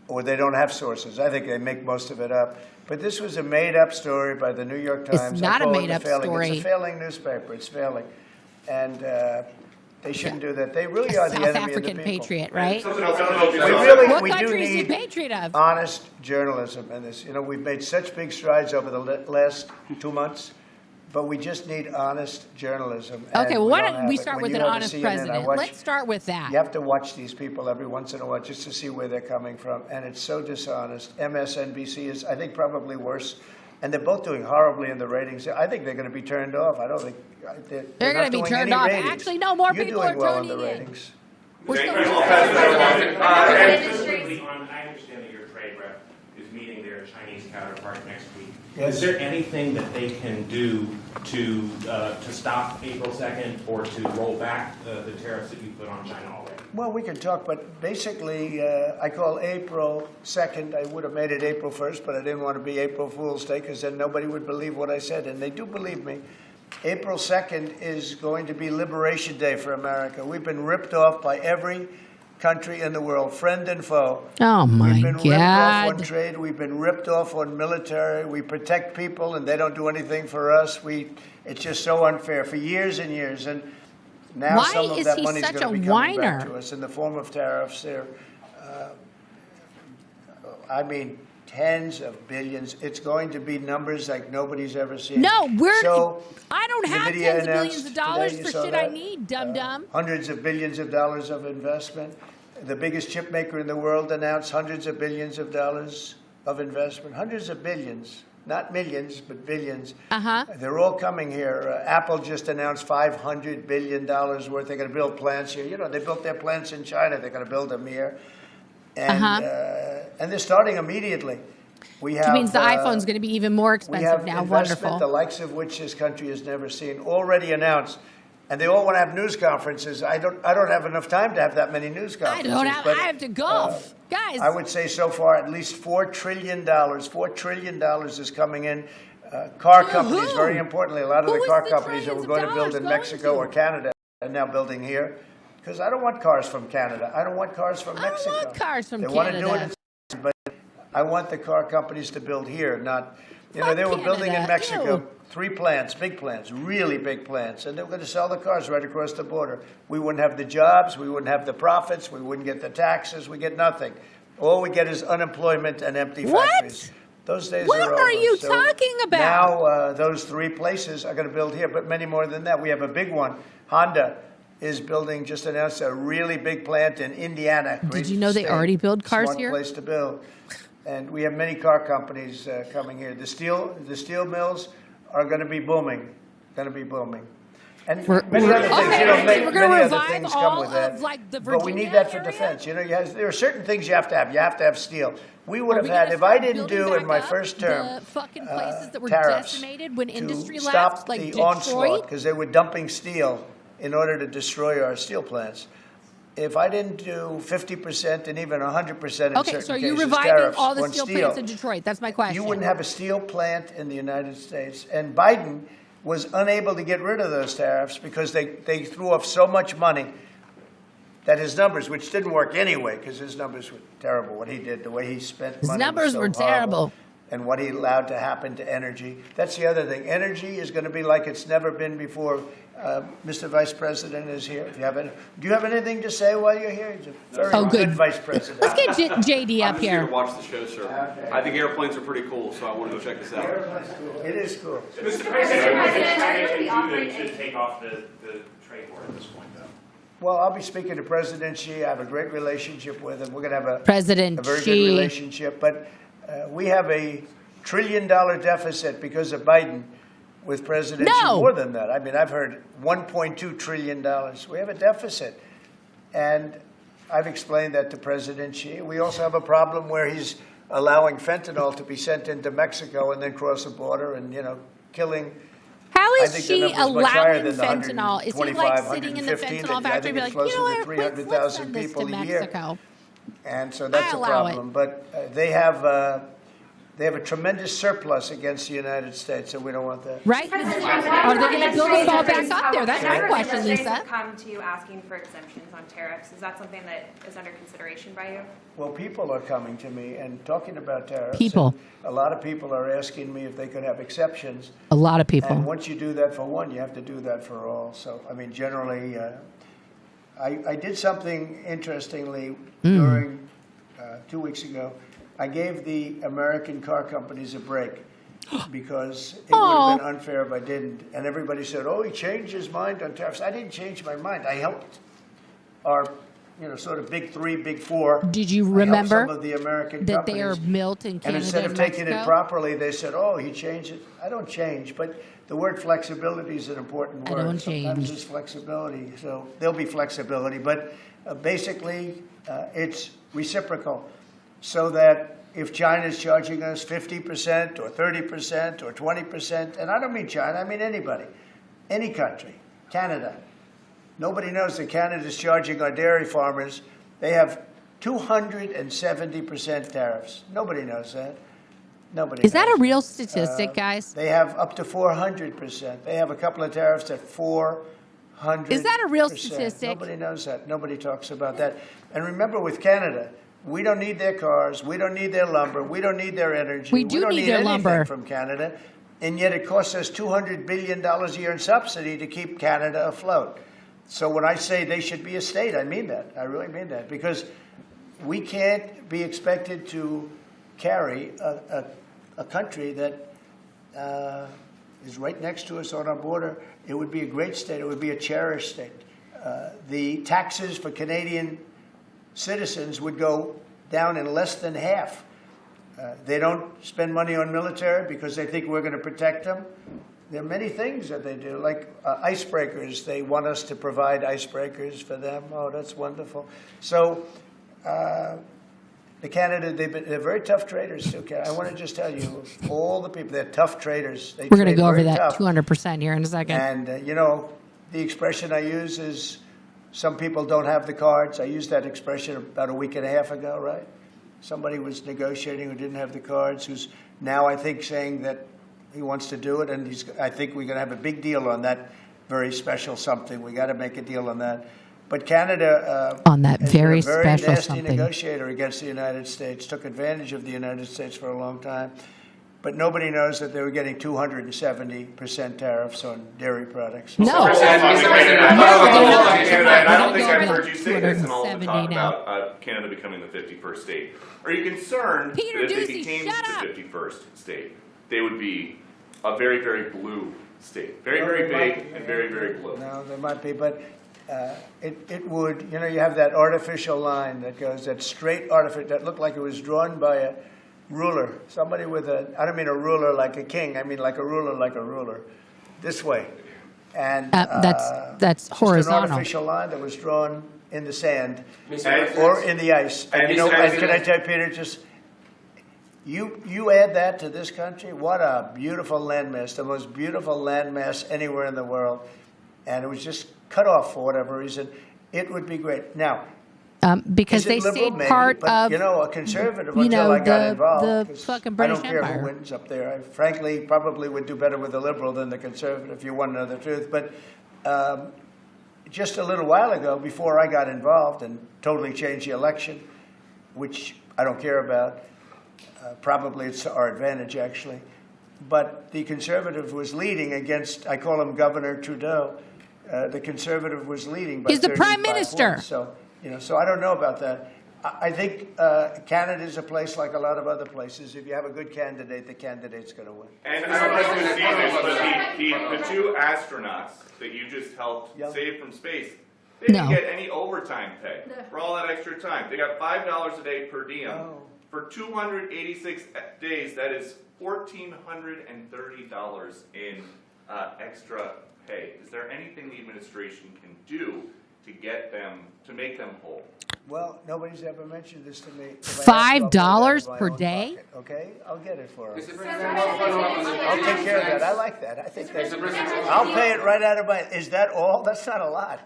or they don't have sources. I think they make most of it up. But this was a made-up story by the New York Times. It's not a I call it made-up failing. story. It's a failing newspaper. It's failing. And they shouldn't do that. They really are the South enemy of the African people. patriot, right? Something else I don't know if you We saw. really, What we do country is he need patriot of? honest journalism in this. We've made such big strides over the last 2 months, but we just need honest journalism. and Okay, well, why don't don't have we it. start When with you an have a honest CNN, president? watch- Let's start with that. You have to watch these people every once in a while just to see where they're coming from, and it's so dishonest. MSNBC is, I think, probably worse, and they're both doing horribly in the ratings. I think they're going to be turned off. I don't think They're not going to be doing turned any off. ratings. Actually, no, more You're people doing are well in tuning the in. ratings. We're still I understand that your trade rep is meeting their Chinese counterpart next week. Yes. Is there anything that they can do to stop April 2nd or to roll back the tariffs that you put on China already? Well, we can talk, but basically, I call April 2nd. I would have made it April 1st, but I didn't want to be April Fool's Day because then nobody would believe what I said, and they do believe me. April 2nd is going to be Liberation Day for America. We've been ripped off by every country in the world, friend and foe. Oh, my We've been ripped off on God. trade. We've been ripped off on military. We protect people, and they don't do anything for us. It's just so unfair for years and years. And now Why some of is that he money's such going to a be coming back whiner? to us in the form of tariffs. Tens of billions. It's going to be numbers like nobody's ever seen. No, So, I don't have NVIDIA tens of billions announced of dollars today, for you saw shit I that? need, dum-dum. Hundreds of billions of dollars of investment. The biggest chip maker in the world announced hundreds of billions of dollars of investment. Hundreds of billions. Not millions, but billions. Uh-huh. They're all coming here. Apple just announced $500 billion worth. They're going to build plants here. They built their plants in China. They're going to build them here. And they're starting immediately. Which means the iPhone's going to be even more we expensive have now. investment, Wonderful. the likes of which this country has never seen, already announced. And they all want to have news conferences. I don't have enough time to have that many news conferences. I have to golf. Guys. I would say so far at least $4 trillion. $4 trillion is coming in. Car companies, who? very importantly, a lot of Who the is car the companies that were going to trillions build of in dollars Mexico going or Canada are now building here. Because I don't want cars from Canada. I don't want cars from Mexico. I don't want cars from they Canada. want to do it in, but I want the car companies to build here, not, Fuck they were building in Canada. Mexico, Ew. 3 plants, big plants, really big plants, and they were going to sell the cars right across the border. We wouldn't have the jobs, we wouldn't have the profits, we wouldn't get the taxes, we get nothing. All we get is unemployment and empty What? factories. Those days What are over. are you So talking about? Now those 3 places are going to build here, but many more than that. We have a big one. Honda is building, just announced a really big plant in Indiana. Did you know they already build cars Smart here? place to build. And we have many car companies coming here. The steel mills are going to be booming. And many other things. Okay, we're going to many other revive things come all with that. of like the But we Virginia need that for area? defense. There are certain things you have to have. You have to have steel. We would Are have we had, gonna if I start didn't building do in back my up first term, the fucking places that were tariffs decimated when industry to left, stop like the Detroit? onslaught, because they were dumping steel in order to destroy our steel plants. If I didn't do 50% and even 100% in Okay, certain so are you cases, reviving tariffs all the on steel plants in Detroit? That's my question. you wouldn't have a steel plant in the United States. And Biden was unable to get rid of those tariffs because they threw off so much money that his numbers, which didn't work anyway, because his numbers were terrible, what he did, the way he spent His money numbers was so were horrible, terrible. and what he allowed to happen to energy. That's the other thing. Energy is going to be like it's never been before. Mr. Vice President is here. Do you have anything to say while you're here? He's a very Oh, good. Vice President. Let's get JD up I'm just here here. to watch the show, sir. Okay. I think airplanes are pretty cool, so I wanted to check this out. It is cool. Mr. President, what are you going to do to take off the trade war at this point, though? Well, I'll be speaking to President Xi. I have a great relationship with him. We're going to have President a very Xi. good relationship. But we have a $1 trillion deficit because of Biden with President Xi. No. More than that. I mean, I've heard $1.2 trillion. We have a deficit. And I've explained that to President Xi. We also have a problem where he's allowing fentanyl to be sent into Mexico and then cross the border and, killing. How I is think the she number's much allowing higher than the fentanyl? Is he like sitting in the 115 fentanyl that I factory think and be like, it's you know closer what, to quick, let's 300,000 send this to people a year. Mexico. And so that's I a allow it. problem. But they have a tremendous surplus against the United States, and we don't want that. Right? Are they going to build us all back up there? That's my question, Lisa. Come to you asking for exemptions on tariffs. Is that something that is under consideration by you? Well, people are coming to me and talking about tariffs. People. And a lot of people are asking me if they could have exceptions. A lot of people. And once you do that for one, you have to do that for all. So, I mean, generally, I did something interestingly during 2 weeks ago. I gave the American car companies a break because it would have been unfair if I didn't. And everybody said, oh, he changed his mind on tariffs. I didn't change my mind. I helped our sort of big three, big four. Did you remember some of the American that companies. they are built in Canada And instead of taking Mexico? it properly, they said, oh, he changed it. I don't change, but the word flexibility is an important word. I don't Sometimes change. there's flexibility, so there'll be flexibility. But basically, it's reciprocal, so that if China's charging us 50% or 30% or 20%, and I don't mean China, I mean anybody, any country, Canada. Nobody knows that Canada's charging our dairy farmers. They have 270% tariffs. Nobody knows that. Nobody Is that knows. a real statistic, guys? They have up to 400%. They have a couple of tariffs at 400%. Is that a real statistic? Nobody knows that. Nobody talks about that. And remember, with Canada, we don't need their cars. We don't need their lumber. We don't need their energy. We do don't need need their anything lumber. from Canada. And yet it costs us $200 billion a year in subsidy to keep Canada afloat. So when I say they should be a state, I mean that. I really mean that. Because we can't be expected to carry a country that is right next to us on our border. It would be a great state. It would be a cherished state. The taxes for Canadian citizens would go down in less than half. They don't spend money on military because they think we're going to protect them. There are many things that they do, like icebreakers. They want us to provide icebreakers for them. Oh, that's wonderful. So the Canada, they're very tough traders too. I want to just tell you, all the people, they're tough traders. They We're going to trade go over very that tough. 200% here in a second. And, the expression I use is, some people don't have the cards. I used that expression about a week and a half ago, right? Somebody was negotiating who didn't have the cards, who's now, I think, saying that he wants to do it, and I think we're going to have a big deal on that very special something. We got to make a deal on that. But Canada On that has very been a very special nasty something. negotiator against the United States, took advantage of the United States for a long time. But nobody knows that they were getting 270% tariffs on dairy products. No. Mr. President, I don't think I've heard you say this in all the 270 talk now. about Canada becoming the 51st state. Are you concerned Peter that if they Doocy, became shut up. the 51st state, they would be a very, very blue state? Very, very big and very, very blue. No, there might be, but it would, you have that artificial line that goes, that straight artificial, that looked like it was drawn by a ruler. Somebody with I don't mean a ruler like a king, I mean like a ruler, this way. And that's just horizontal. an artificial line that was drawn in the sand Mr. or in the ice. And And and Mr. can I President- tell you, Peter, just, you add that to this country, what a beautiful landmass, the most beautiful landmass anywhere in the world. And it was just cut off for whatever reason. It would be great. Now, Because is it they liberal? stayed Maybe, part but, of, a conservative you until know, I got the involved. 'Cause fucking British I don't care Empire. who wins up there. I frankly probably would do better with the liberal than the conservative, if you want to know the truth. But just a little while ago, before I got involved and totally changed the election, which I don't care about, probably it's to our advantage, actually. But the conservative was leading against, I call him Governor Trudeau. The conservative was leading by He's the 35 prime minister. points. So, so I don't know about that. I think Canada is a place like a lot of other places. If you have a good candidate, the candidate's going to win. And I don't know if you see this, but the two astronauts that you just helped Yeah. save from space, They didn't No. get any overtime pay for all that extra time. They got $5 a day per diem. Oh. For 286 days, that is $1,430 in extra pay. Is there anything the administration can do to get them, to make them whole? Well, nobody's ever mentioned this to me. If I have to, I'll put it out $5 of my per own day? pocket, okay? I'll get it for them. Mr. President, I'll follow up on the I'll take care of that. I like that. I think that's, Mr. President, I'll pay it right out of my, is that all? That's not a lot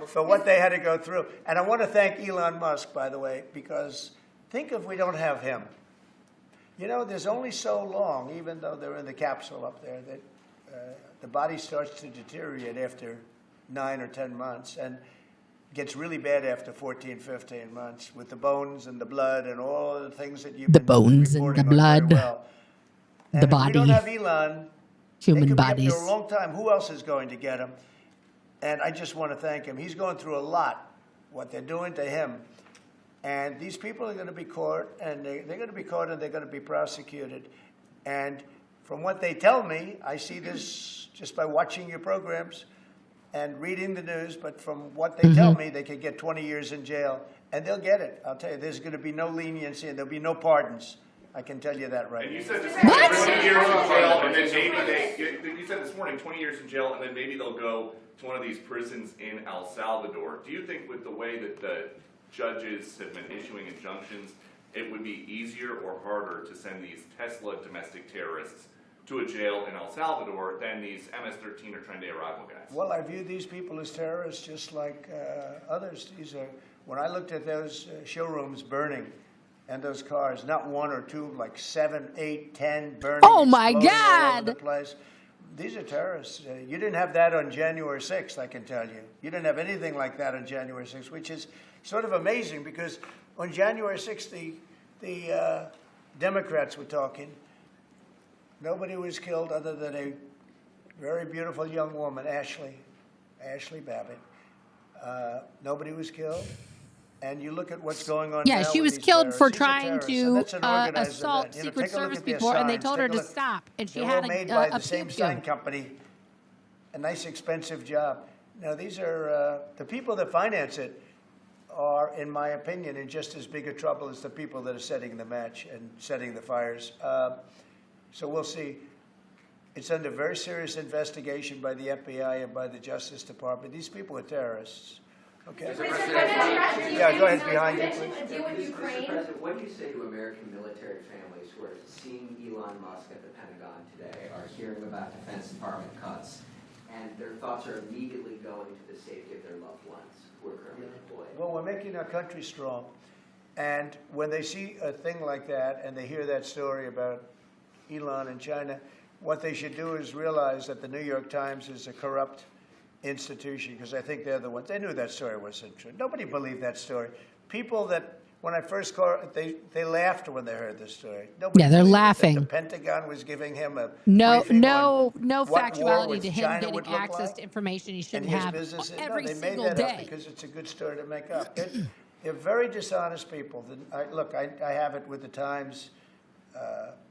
for what they had to go through. And I want to thank Elon Musk, by the way, because think if we don't have him. You know, there's only so long, even though they're in the capsule up there, that the body starts to deteriorate after 9 or 10 months and gets really bad after 14, 15 months with the bones and the blood and all the things that you've The been bones and the reporting on very blood, well. And the if we don't body, have Elon, human they could bodies. be up there a long time. Who else is going to get him? And I just want to thank him. He's going through a lot, what they're doing to him. And these people are going to be caught, and they're going to be caught, and they're going to be prosecuted. And from what they tell me, I see this just by watching your programs and reading the news, but from what they tell me, they could get 20 years in jail, and they'll get it. I'll tell you, there's going to be no leniency, and there'll be no pardons. I can tell you that right And you now. said this morning 20 years in jail, and then maybe you said this morning 20 years in jail, and then maybe they'll go to one of these prisons in El Salvador. Do you think with the way that the judges have been issuing injunctions, it would be easier or harder to send these Tesla domestic terrorists to a jail in El Salvador than these MS-13 or Tren de Aragua guys? Well, I view these people as terrorists just like others. These are, when I looked at those showrooms burning and those cars, not one or two, like 7, 8, 10 burning, Oh, my exploding all over God. the place. These are terrorists. You didn't have that on January 6th, I can tell you. You didn't have anything like that on January 6th, which is sort of amazing because on January 6th, the Democrats were talking. Nobody was killed other than a very beautiful young woman, Ashley Babbitt. Nobody was killed. And you look at what's going on now. Yeah, she with was these killed for terrorists. These are trying terrorists, to and that's an organized assault event. You know, Secret take a look Service at their people, and they signs. told her Take a to look. stop. And she They're had all made by a the same pew sign pew. company. A nice, expensive job. Now, these are the people that finance it are, in my opinion, in just as big a trouble as the people that are setting the match and setting the fires. So we'll see. It's under very serious investigation by the FBI and by the Justice Department. These people are terrorists. Okay. Yeah, go ahead, behind you, please. Deal with Ukraine. Mr. President, what do you say to American military families who are seeing Elon Musk at the Pentagon today, are hearing about Defense Department cuts, and their thoughts are immediately going to the safety of their loved ones who are currently deployed? Well, we're making our country strong. And when they see a thing like that and they hear that story about Elon and China, what they should do is realize that the New York Times is a corrupt institution, because I think they're the ones. They knew that story wasn't true. Nobody believed that story. People that, when I first called, they laughed when they heard this story. Nobody Yeah, they're believed laughing. that the Pentagon was giving him a No briefing on no what war factuality with to him China getting would look access like. to information he And shouldn't his have business, every no, they single made that up day. because it's a good story to make up. They're very dishonest people. Look, I have it with the Times,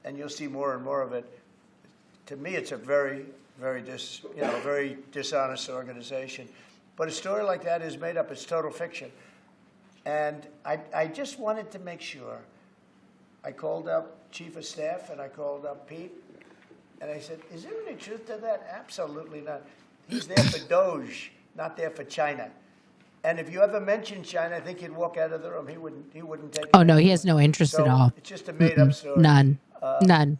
and you'll see more and more of it. To me, it's a very dishonest organization. But a story like that is made up. It's total fiction. And I just wanted to make sure. I called up Chief of Staff and I called up Pete, and I said, "Is there any truth to that?" Absolutely not. He's there for Doge, not there for China. And if you ever mention China, I think he'd walk out of the room. He wouldn't take it. Oh, no, he has no interest at all. It's just a made-up story. None. None.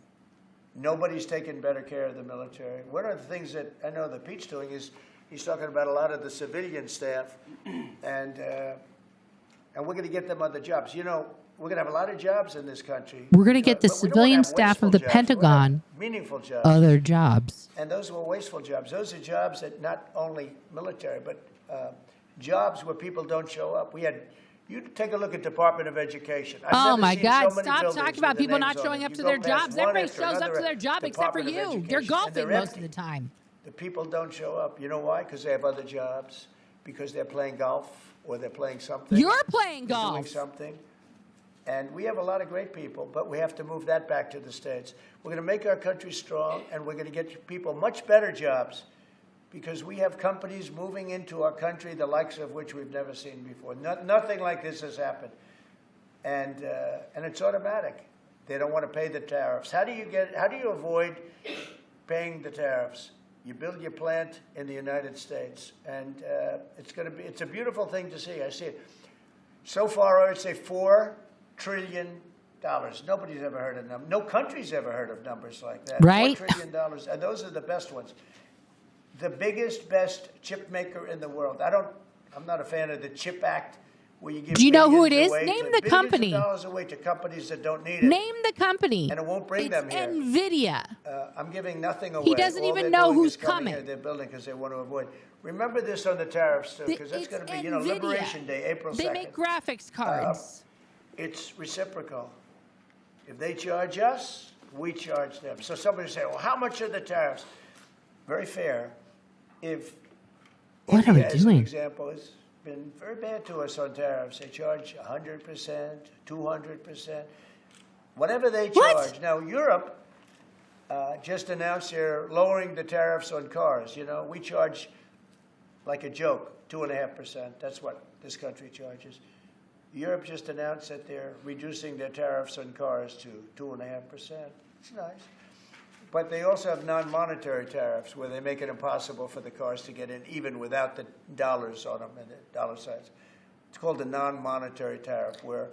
Nobody's taken better care of the military. One of the things that I know that Pete's doing is he's talking about a lot of the civilian staff, and we're going to get them other jobs. You know, we're going to have a lot of jobs in this country. We're going to get the but we don't wanna civilian have staff wasteful of the jobs. We wanna have Pentagon meaningful jobs. other jobs. And those were wasteful jobs. Those are jobs that not only military, but jobs where people don't show up. You take a look at Department of Education. I've Oh never my seen God, so many stop buildings talking with about the people names not on showing them. up You to go their past jobs. one Everybody after shows up another to their job except for Department of you. They're Education, and golfing they're most of empty. the time. The people don't show up. You know why? Because they have other jobs, because they're playing golf, or they're playing something. You're playing They're doing golf. something. And we have a lot of great people, but we have to move that back to the States. We're going to make our country strong, and we're going to get people much better jobs, because we have companies moving into our country, the likes of which we've never seen before. Nothing like this has happened. And it's automatic. They don't want to pay the tariffs. How do you avoid paying the tariffs? You build your plant in the United States, and it's a beautiful thing to see. I see it. So far, I would say $4 trillion. Nobody's ever heard of them. No country's ever heard of numbers like that. Right? $4 trillion, and those are the best ones. The biggest, best chip maker in the world. I'm not a fan of the Chip Act, where you give. Do you know who it is? away Name to the company. Billions of dollars away to companies that don't need it. Name the company. And it won't bring It's them here. NVIDIA. I'm giving nothing away. He doesn't All even they're know doing who's is coming coming. here. They're building because they want to avoid. Remember this on the tariffs, too, because that's It's going to be, NVIDIA. Liberation Day, April 2nd. They make graphics cards. It's reciprocal. If they charge us, we charge them. So somebody say, well, how much are the tariffs? Very fair. If What are we India, as an doing? example, has been very bad to us on tariffs. They charge 100%, 200%, whatever they charge. What? Now, Europe just announced they're lowering the tariffs on cars. You know, we charge, like a joke, 2.5%. That's what this country charges. Europe just announced that they're reducing their tariffs on cars to 2.5%. It's nice. But they also have non-monetary tariffs where they make it impossible for the cars to get in even without the dollars on them and the dollar signs. It's called a non-monetary tariff, where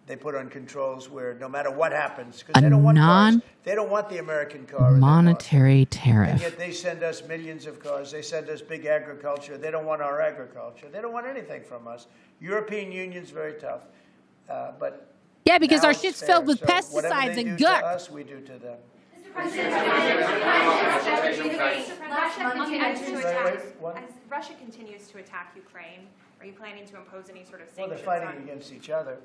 they put on controls where no matter what happens, because they don't want cars, they don't want the American car. Monetary And tariff. yet they send us millions of cars. They send us big agriculture. They don't want our agriculture. They don't want anything from us. European Union's very tough. But Yeah, because now our it's shit's fair. filled with So whatever pesticides they and do gut. to us, we do to them. Russia continues to attack Ukraine. Are you planning to impose any sort of Well, they're sanctions fighting against each other.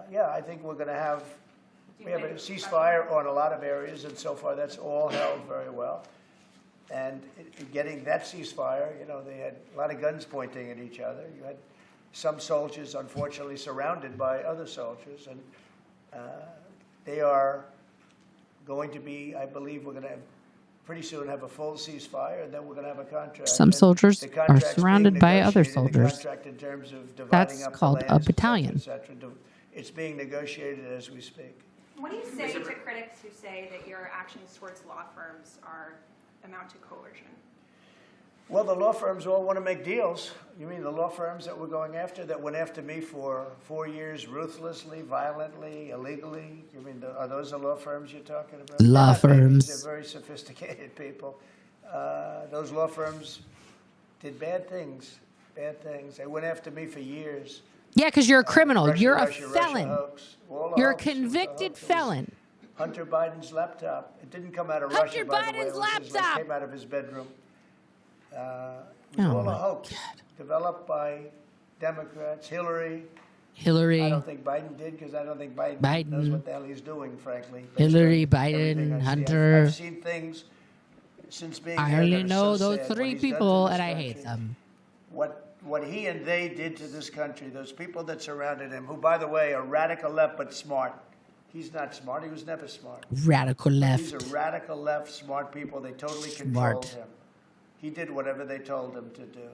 Yeah, I think we're going to have, we have a ceasefire on a lot of areas, and so far that's all held very well. And getting that ceasefire, you know, they had a lot of guns pointing at each other. You had some soldiers, unfortunately, surrounded by other soldiers, and they are going to be, I believe we're going to have, pretty soon have a full ceasefire, and then we're going to have a contract. Some And soldiers the are contract's being surrounded by other negotiated, the soldiers. contract in terms of dividing That's up the called a lands, battalion. et cetera, et cetera. It's being negotiated as we speak. What do you say to critics who say that your actions towards law firms amount to coercion? Well, the law firms all want to make deals. You mean the law firms that we're going after, that went after me for 4 years, ruthlessly, violently, illegally? You mean, are those the law firms you're talking about? Law They're not babies. firms. They're very sophisticated people. Those law firms did bad things, bad things. They went after me for years. Yeah, because you're a criminal. Russia, You're a Russia, felon. Russia hoax. All a You're a hoax. It was a convicted hoax. It was felon. Hunter Biden's laptop. It didn't come out of Hunter Russia, by the way. Biden's It was his, laptop. it came out of his bedroom. It was Oh, all my a hoax, developed by Democrats. Hillary. Hillary. I don't think Biden did, because I don't think Biden knows Biden. what the hell he's doing, frankly. based Hillary, on everything I Biden, see. Hunter. I've seen things since being I here only that are know so those sad, what three he's done to people, this and I country. hate them. What he and they did to this country, those people that surrounded him, who, by the way, are radical left but smart. He's not smart. He was never smart. Radical left. These are radical left, smart people. They totally Smart. controlled him. He did whatever they told him to do.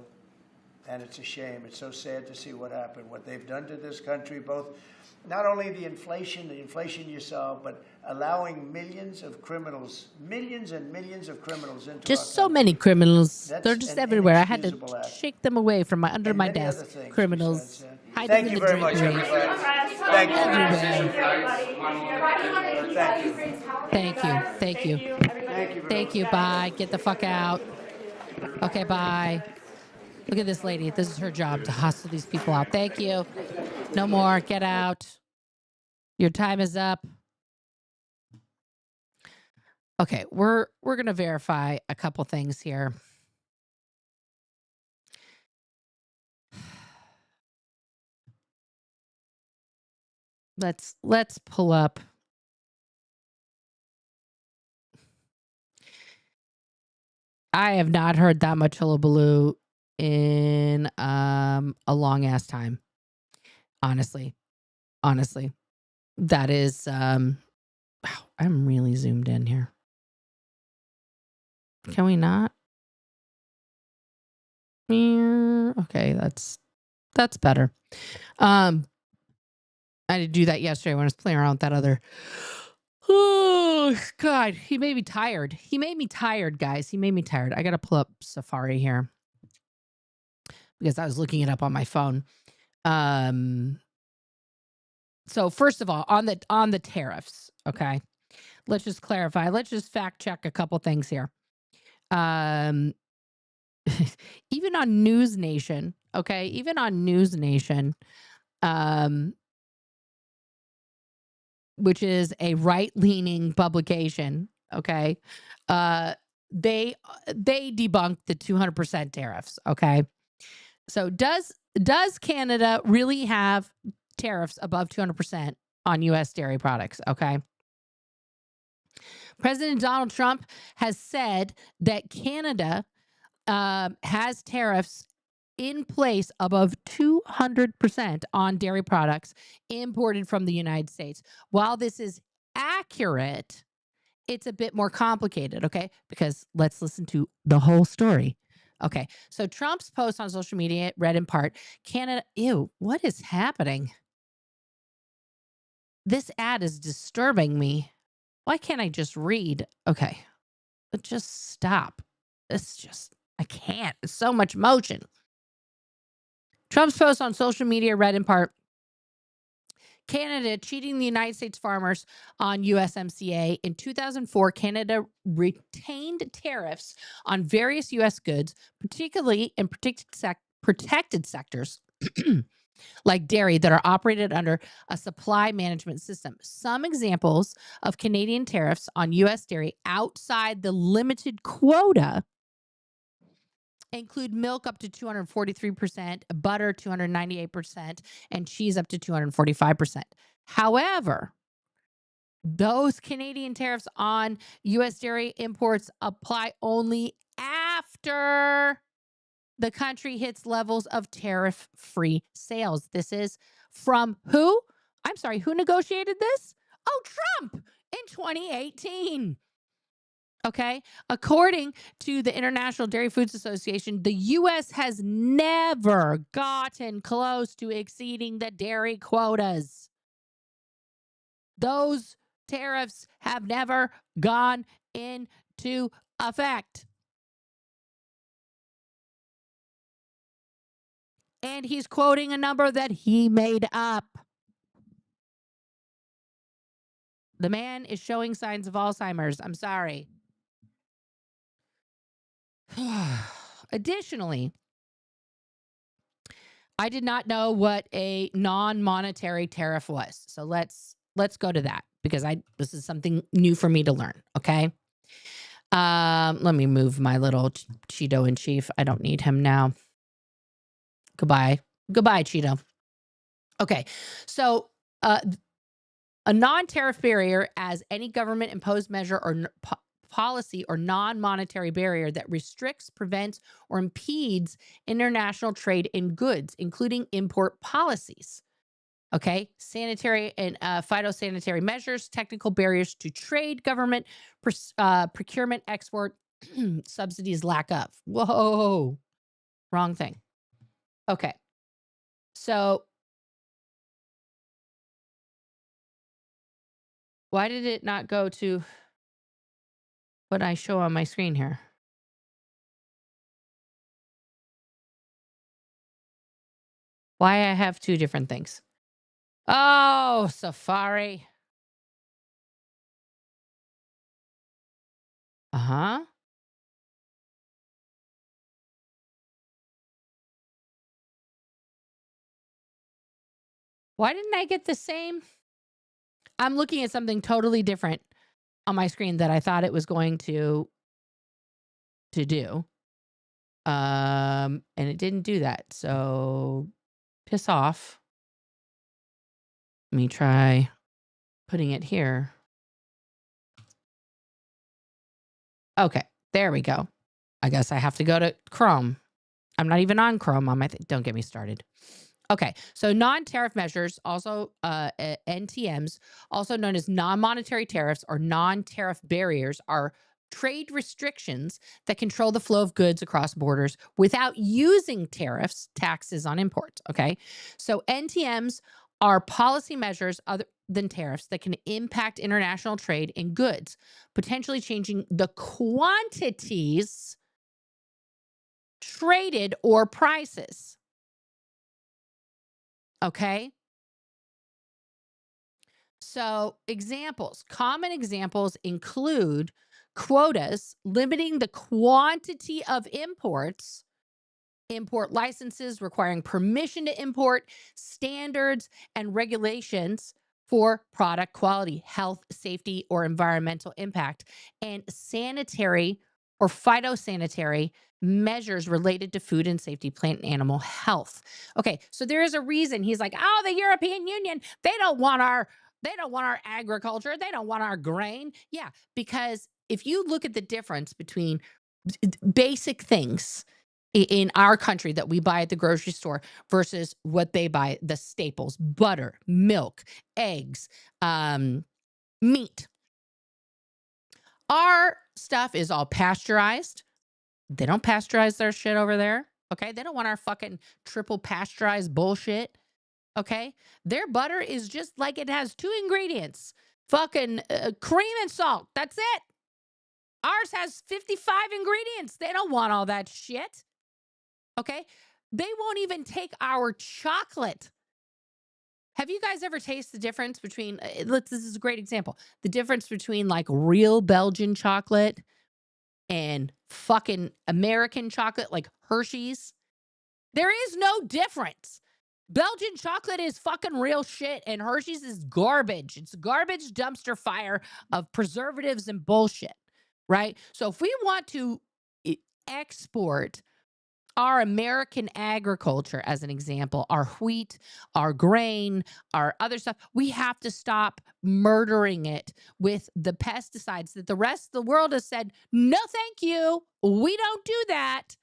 And it's a shame. It's so sad to see what happened, what they've done to this country, both not only the inflation you saw, but allowing millions of criminals, millions and millions of criminals into Just our so country. many criminals. That's They're just an everywhere. I had to inexcusable act. shake them away from under And my many other desk. things Criminals. besides that. Hide Thank them in you the very much, draperies. everybody. Thank you. Thank you. Thank you. Thank you. Thank you. Bye. Get the fuck out. Okay, bye. Look at this lady. This is her job, to hustle these people out. Thank you. No more. Get out. Your time is up. Okay, we're going to verify a couple things here. Let's pull up. I have not heard that much hullabaloo in a long ass time. Honestly. That is wow, I'm really zoomed in here. Can we not? Okay, that's better. I had to do that yesterday when I was playing around with that other. Oh God, he made me tired. He made me tired, guys. He made me tired. I gotta pull up Safari here because I was looking it up on my phone. So first of all, on the tariffs, okay, let's just clarify. Let's just fact check a couple things here. Even on News Nation, okay, even on News Nation, which is a right-leaning publication, okay, they debunked the 200% tariffs, okay. So does Canada really have tariffs above 200% on U.S. dairy products? Okay. President Donald Trump has said that Canada has tariffs in place above 200% on dairy products imported from the United States. While this is accurate, it's a bit more complicated, okay? Because let's listen to the whole story. Okay, so Trump's post on social media read in part, Canada, ew, what is happening? This ad is disturbing me. Why can't I just read? Okay, but just stop. It's just, I can't. It's so much motion. Trump's post on social media read in part, Canada cheating the United States farmers on USMCA. In 2004, Canada retained tariffs on various U.S. goods, particularly in protected sectors like dairy that are operated under a supply management system. Some examples of Canadian tariffs on U.S. dairy outside the limited quota include milk up to 243%, butter 298%, and cheese up to 245%. However, those Canadian tariffs on U.S. dairy imports apply only after the country hits levels of tariff-free sales. This is from who? I'm sorry, who negotiated this? Oh, Trump in 2018. Okay. According to the International Dairy Foods Association, the U.S. has never gotten close to exceeding the dairy quotas. Those tariffs have never gone into effect. And he's quoting a number that he made up. The man is showing signs of Alzheimer's. I'm sorry. Additionally, I did not know what a non-monetary tariff was. So let's go to that because this is something new for me to learn, okay? Let me move my little Cheeto in chief. I don't need him now. Goodbye. Goodbye, Cheeto. Okay. So, a non-tariff barrier as any government imposed measure or policy or non-monetary barrier that restricts, prevents, or impedes international trade in goods, including import policies. Okay, sanitary and phytosanitary measures, technical barriers to trade, government procurement, export, subsidies, lack of. Whoa, wrong thing. Okay, so why did it not go to what I show on my screen here? Why I have two different things? Oh, Safari. Uh-huh. Why didn't I get the same? I'm looking at something totally different on my screen that I thought it was going to do. And it didn't do that. So piss off. Let me try putting it here. Okay, there we go. I guess I have to go to Chrome. I'm not even on Chrome on my thing. Don't get me started. Okay, so non-tariff measures, also NTMs, also known as non-monetary tariffs or non-tariff barriers, are trade restrictions that control the flow of goods across borders without using tariffs, taxes on imports. Okay. So NTMs are policy measures other than tariffs that can impact international trade in goods, potentially changing the quantities traded or prices. Okay. So common examples include quotas limiting the quantity of imports, import licenses requiring permission to import, standards and regulations for product quality, health, safety, or environmental impact, and sanitary or phytosanitary measures related to food and safety, plant and animal health. Okay, so there is a reason he's like, oh, the European Union, they don't want our agriculture, they don't want our grain. Yeah, because if you look at the difference between basic things in our country that we buy at the grocery store versus what they buy, the staples, butter, milk, eggs, meat. Our stuff is all pasteurized. They don't pasteurize their shit over there. Okay. They don't want our fucking triple pasteurized bullshit. Okay. Their butter is just like it has 2 ingredients, fucking cream and salt. That's it. Ours has 55 ingredients. They don't want all that shit. Okay. They won't even take our chocolate. Have you guys ever tasted the difference between, this is a great example, the difference between like real Belgian chocolate and fucking American chocolate, like Hershey's? There is no difference. Belgian chocolate is fucking real shit and Hershey's is garbage. It's a garbage dumpster fire of preservatives and bullshit, right? So if we want to export our American agriculture, as an example, our wheat, our grain, our other stuff, we have to stop murdering it with the pesticides that the rest of the world has said, no, thank you. We don't do that,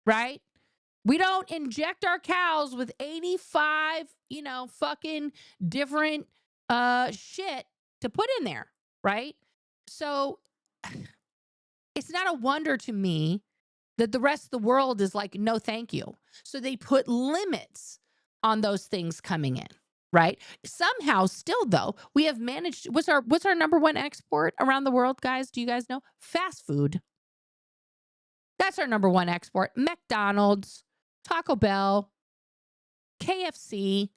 right? We don't inject our cows with 85, fucking different shit to put in there, right? So it's not a wonder to me that the rest of the world is like, no, thank you. So they put limits on those things coming in, right? Somehow still though, we have managed, what's our number one export around the world, guys? Do you guys know? Fast food. That's our number one export. McDonald's, Taco Bell, KFC.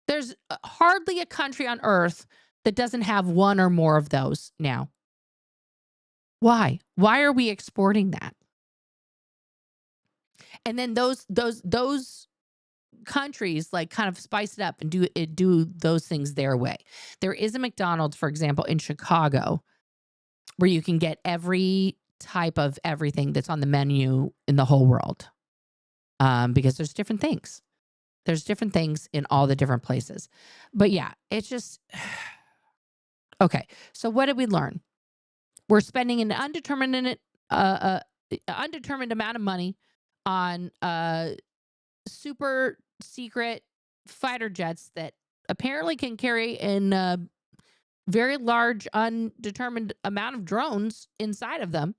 There's hardly a country on earth that doesn't have one or more of those now. Why? Why are we exporting that? And then those countries like kind of spice it up and do those things their way. There is a McDonald's, for example, in Chicago, where you can get every type of everything that's on the menu in the whole world, because there's different things. There's different things in all the different places. But yeah, it's just okay. So what did we learn? We're spending an undetermined amount of money on super secret fighter jets that apparently can carry in a very large undetermined amount of drones inside of them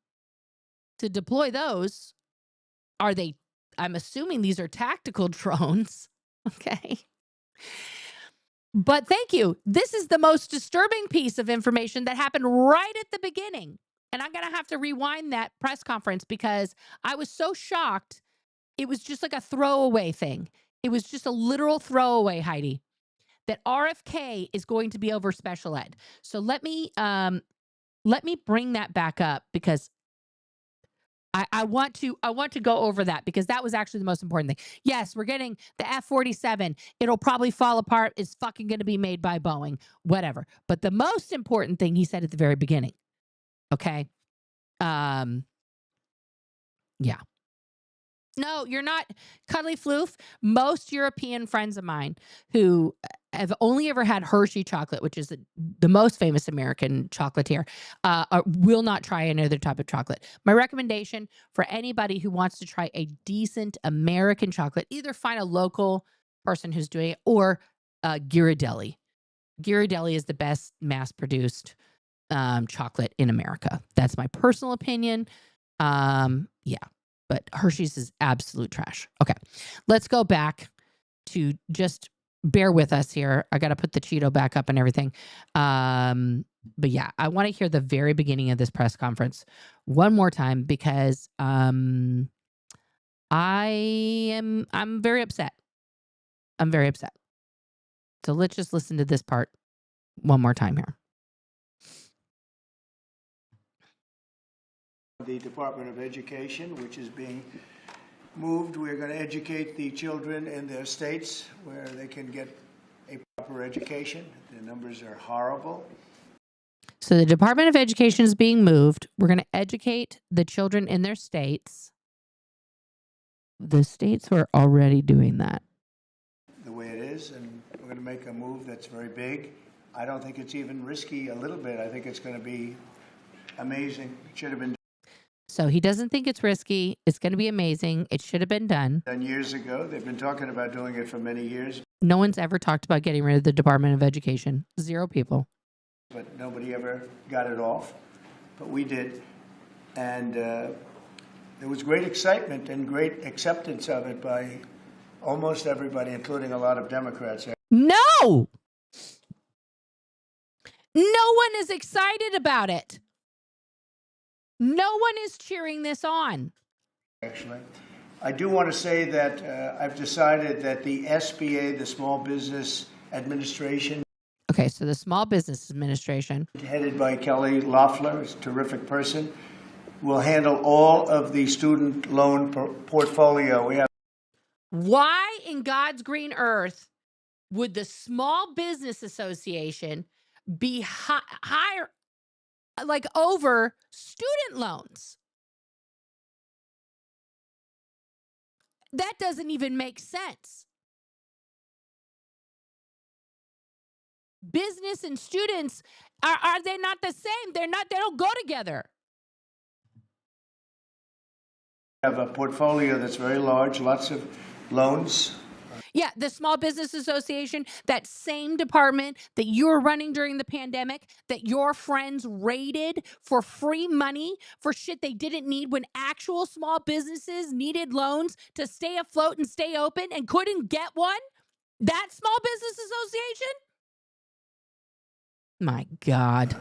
to deploy those. I'm assuming these are tactical drones. Okay. But thank you. This is the most disturbing piece of information that happened right at the beginning. And I'm going to have to rewind that press conference because I was so shocked. It was just like a throwaway thing. It was just a literal throwaway, Heidi, that RFK is going to be over special ed. So let me bring that back up because I want to go over that because that was actually the most important thing. Yes, we're getting the F-47. It'll probably fall apart. It's fucking going to be made by Boeing, whatever. But the most important thing he said at the very beginning. Okay. Yeah. No, you're not cuddly floof. Most European friends of mine who have only ever had Hershey chocolate, which is the most famous American chocolatier, will not try any other type of chocolate. My recommendation for anybody who wants to try a decent American chocolate, either find a local person who's doing it or Ghirardelli. Ghirardelli is the best mass-produced chocolate in America. That's my personal opinion. Yeah, but Hershey's is absolute trash. Okay, let's go back to just bear with us here. I got to put the Cheeto back up and everything. But yeah, I want to hear the very beginning of this press conference one more time because I'm very upset. I'm very upset. So let's just listen to this part one more time here. The Department of Education, which is being moved. We're going to educate the children in their states where they can get a proper education. The numbers are horrible. So the Department of Education is being moved. We're going to educate the children in their states. The states were already doing that. The way it is, and we're going to make a move that's very big. I don't think it's even risky a little bit. I think it's going to be amazing. It should have been So he doesn't think it's risky. It's going to be amazing. It should have been done. done years ago. They've been talking about doing it for many years. No one's ever talked about getting rid of the Department of Education. 0 people. But nobody ever got it off. But we did. And there was great excitement and great acceptance of it by almost everybody, including a lot of Democrats. No! No one is excited about it. No one is cheering this on. Actually, I do want to say that I've decided that the SBA, the Small Business Administration, Okay, so the Small Business Administration, headed by Kelly Loeffler, who's a terrific person, will handle all of the student loan portfolio. We have why in God's green earth would the Small Business Association be higher, like over student loans? That doesn't even make sense. Business and students, are they not the same? They don't go together. a portfolio that's very large, lots of loans. Yeah, the Small Business Association, that same department that you were running during the pandemic, that your friends raided for free money for shit they didn't need when actual small businesses needed loans to stay afloat and stay open and couldn't get one? That Small Business Association? My God.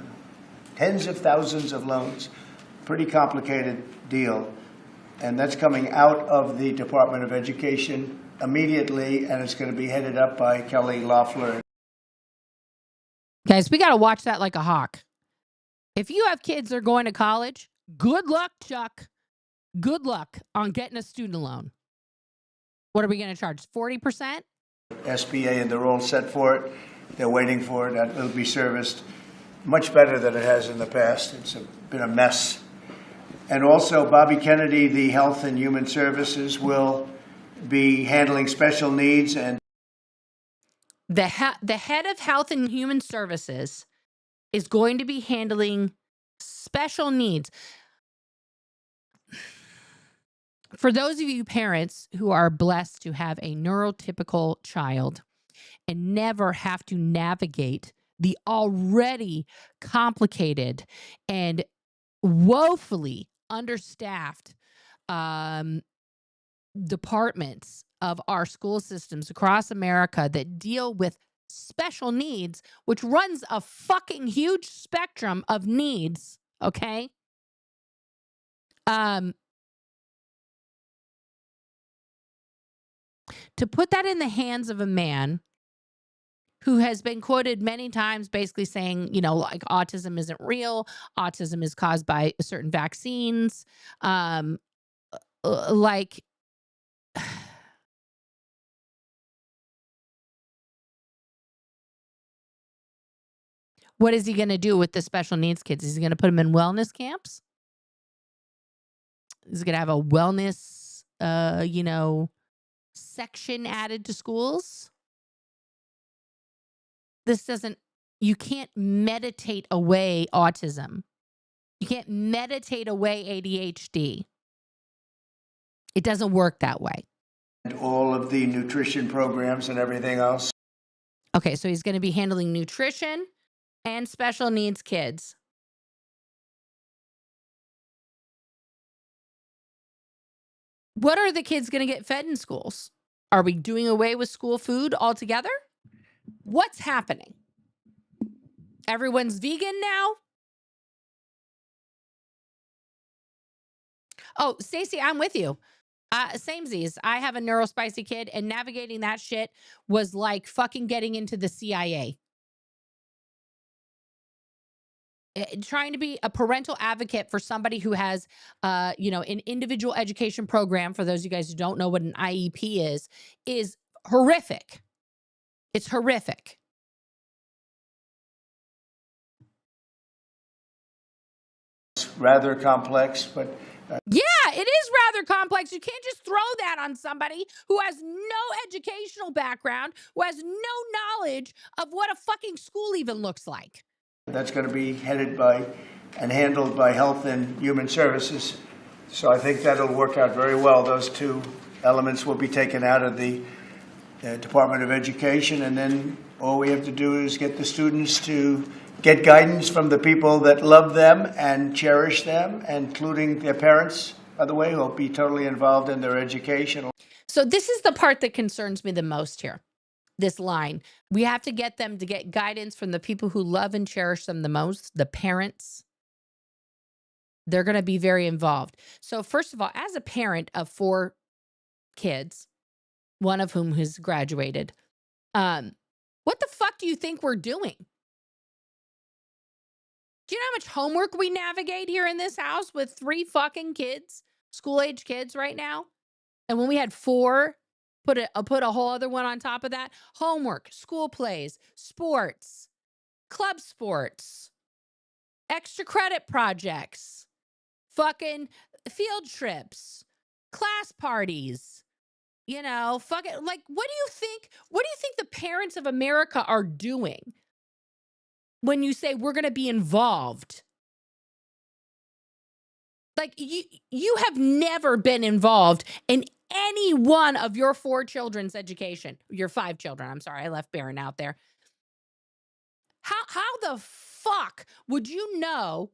Tens of thousands of loans. Pretty complicated deal. And that's coming out of the Department of Education immediately, and it's going to be headed up by Kelly Loeffler. Guys, we got to watch that like a hawk. If you have kids that are going to college, good luck, Chuck. Good luck on getting a student loan. What are we going to charge? 40%? SBA, and they're all set for it. They're waiting for it. It'll be serviced much better than it has in the past. It's been a mess. And also, Bobby Kennedy, the Health and Human Services, will be handling special needs. And the head of Health and Human Services is going to be handling special needs. For those of you parents who are blessed to have a neurotypical child and never have to navigate the already complicated and woefully understaffed departments of our school systems across America that deal with special needs, which runs a fucking huge spectrum of needs, okay? To put that in the hands of a man who has been quoted many times basically saying, you know, like autism isn't real, autism is caused by certain vaccines, like what is he going to do with the special needs kids? Is he going to put them in wellness camps? Is he going to have a wellness, section added to schools? You can't meditate away autism. You can't meditate away ADHD. It doesn't work that way. And all of the nutrition programs and everything else. Okay, so he's going to be handling nutrition and special needs kids. What are the kids going to get fed in schools? Are we doing away with school food altogether? What's happening? Everyone's vegan now? Oh, Stacey, I'm with you. Samesies. I have a neurospicy kid, and navigating that shit was like fucking getting into the CIA. Trying to be a parental advocate for somebody who has, an individual education program, for those of you guys who don't know what an IEP is horrific. It's horrific. It's rather complex, but Yeah, it is rather complex. You can't just throw that on somebody who has no educational background, who has no knowledge of what a fucking school even looks like. that's going to be headed by and handled by Health and Human Services. So I think that'll work out very well. Those two elements will be taken out of the Department of Education, and then all we have to do is get the students to get guidance from the people that love them and cherish them, including their parents, by the way, who will be totally involved in their education. So this is the part that concerns me the most here. This line. We have to get them to get guidance from the people who love and cherish them the most, the parents. They're going to be very involved. So first of all, as a parent of 4 kids, one of whom has graduated, what the fuck do you think we're doing? Do you know how much homework we navigate here in this house with 3 fucking kids, school-age kids right now? And when we had 4, put a whole other one on top of that. Homework, school plays, sports, club sports, extra credit projects, fucking field trips, class parties. Fucking, like, what do you think the parents of America are doing when you say we're going to be involved? Like, you have never been involved in any one of your 4 children's education. Your 5 children. I'm sorry, I left Barron out there. How the fuck would you know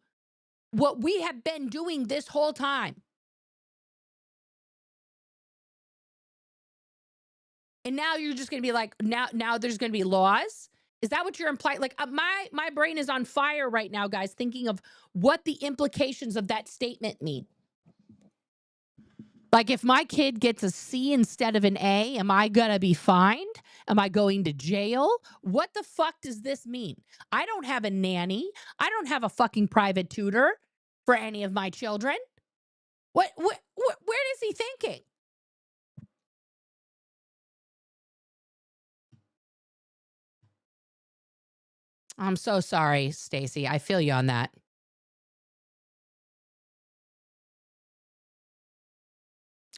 what we have been doing this whole time? And now you're just going to be like, now there's going to be laws? Is that what you're implying? Like, my brain is on fire right now, guys, thinking of what the implications of that statement mean. Like, if my kid gets a C instead of an A, am I going to be fined? Am I going to jail? What the fuck does this mean? I don't have a nanny. I don't have a fucking private tutor for any of my children. Where is he thinking? I'm so sorry, Stacey. I feel you on that.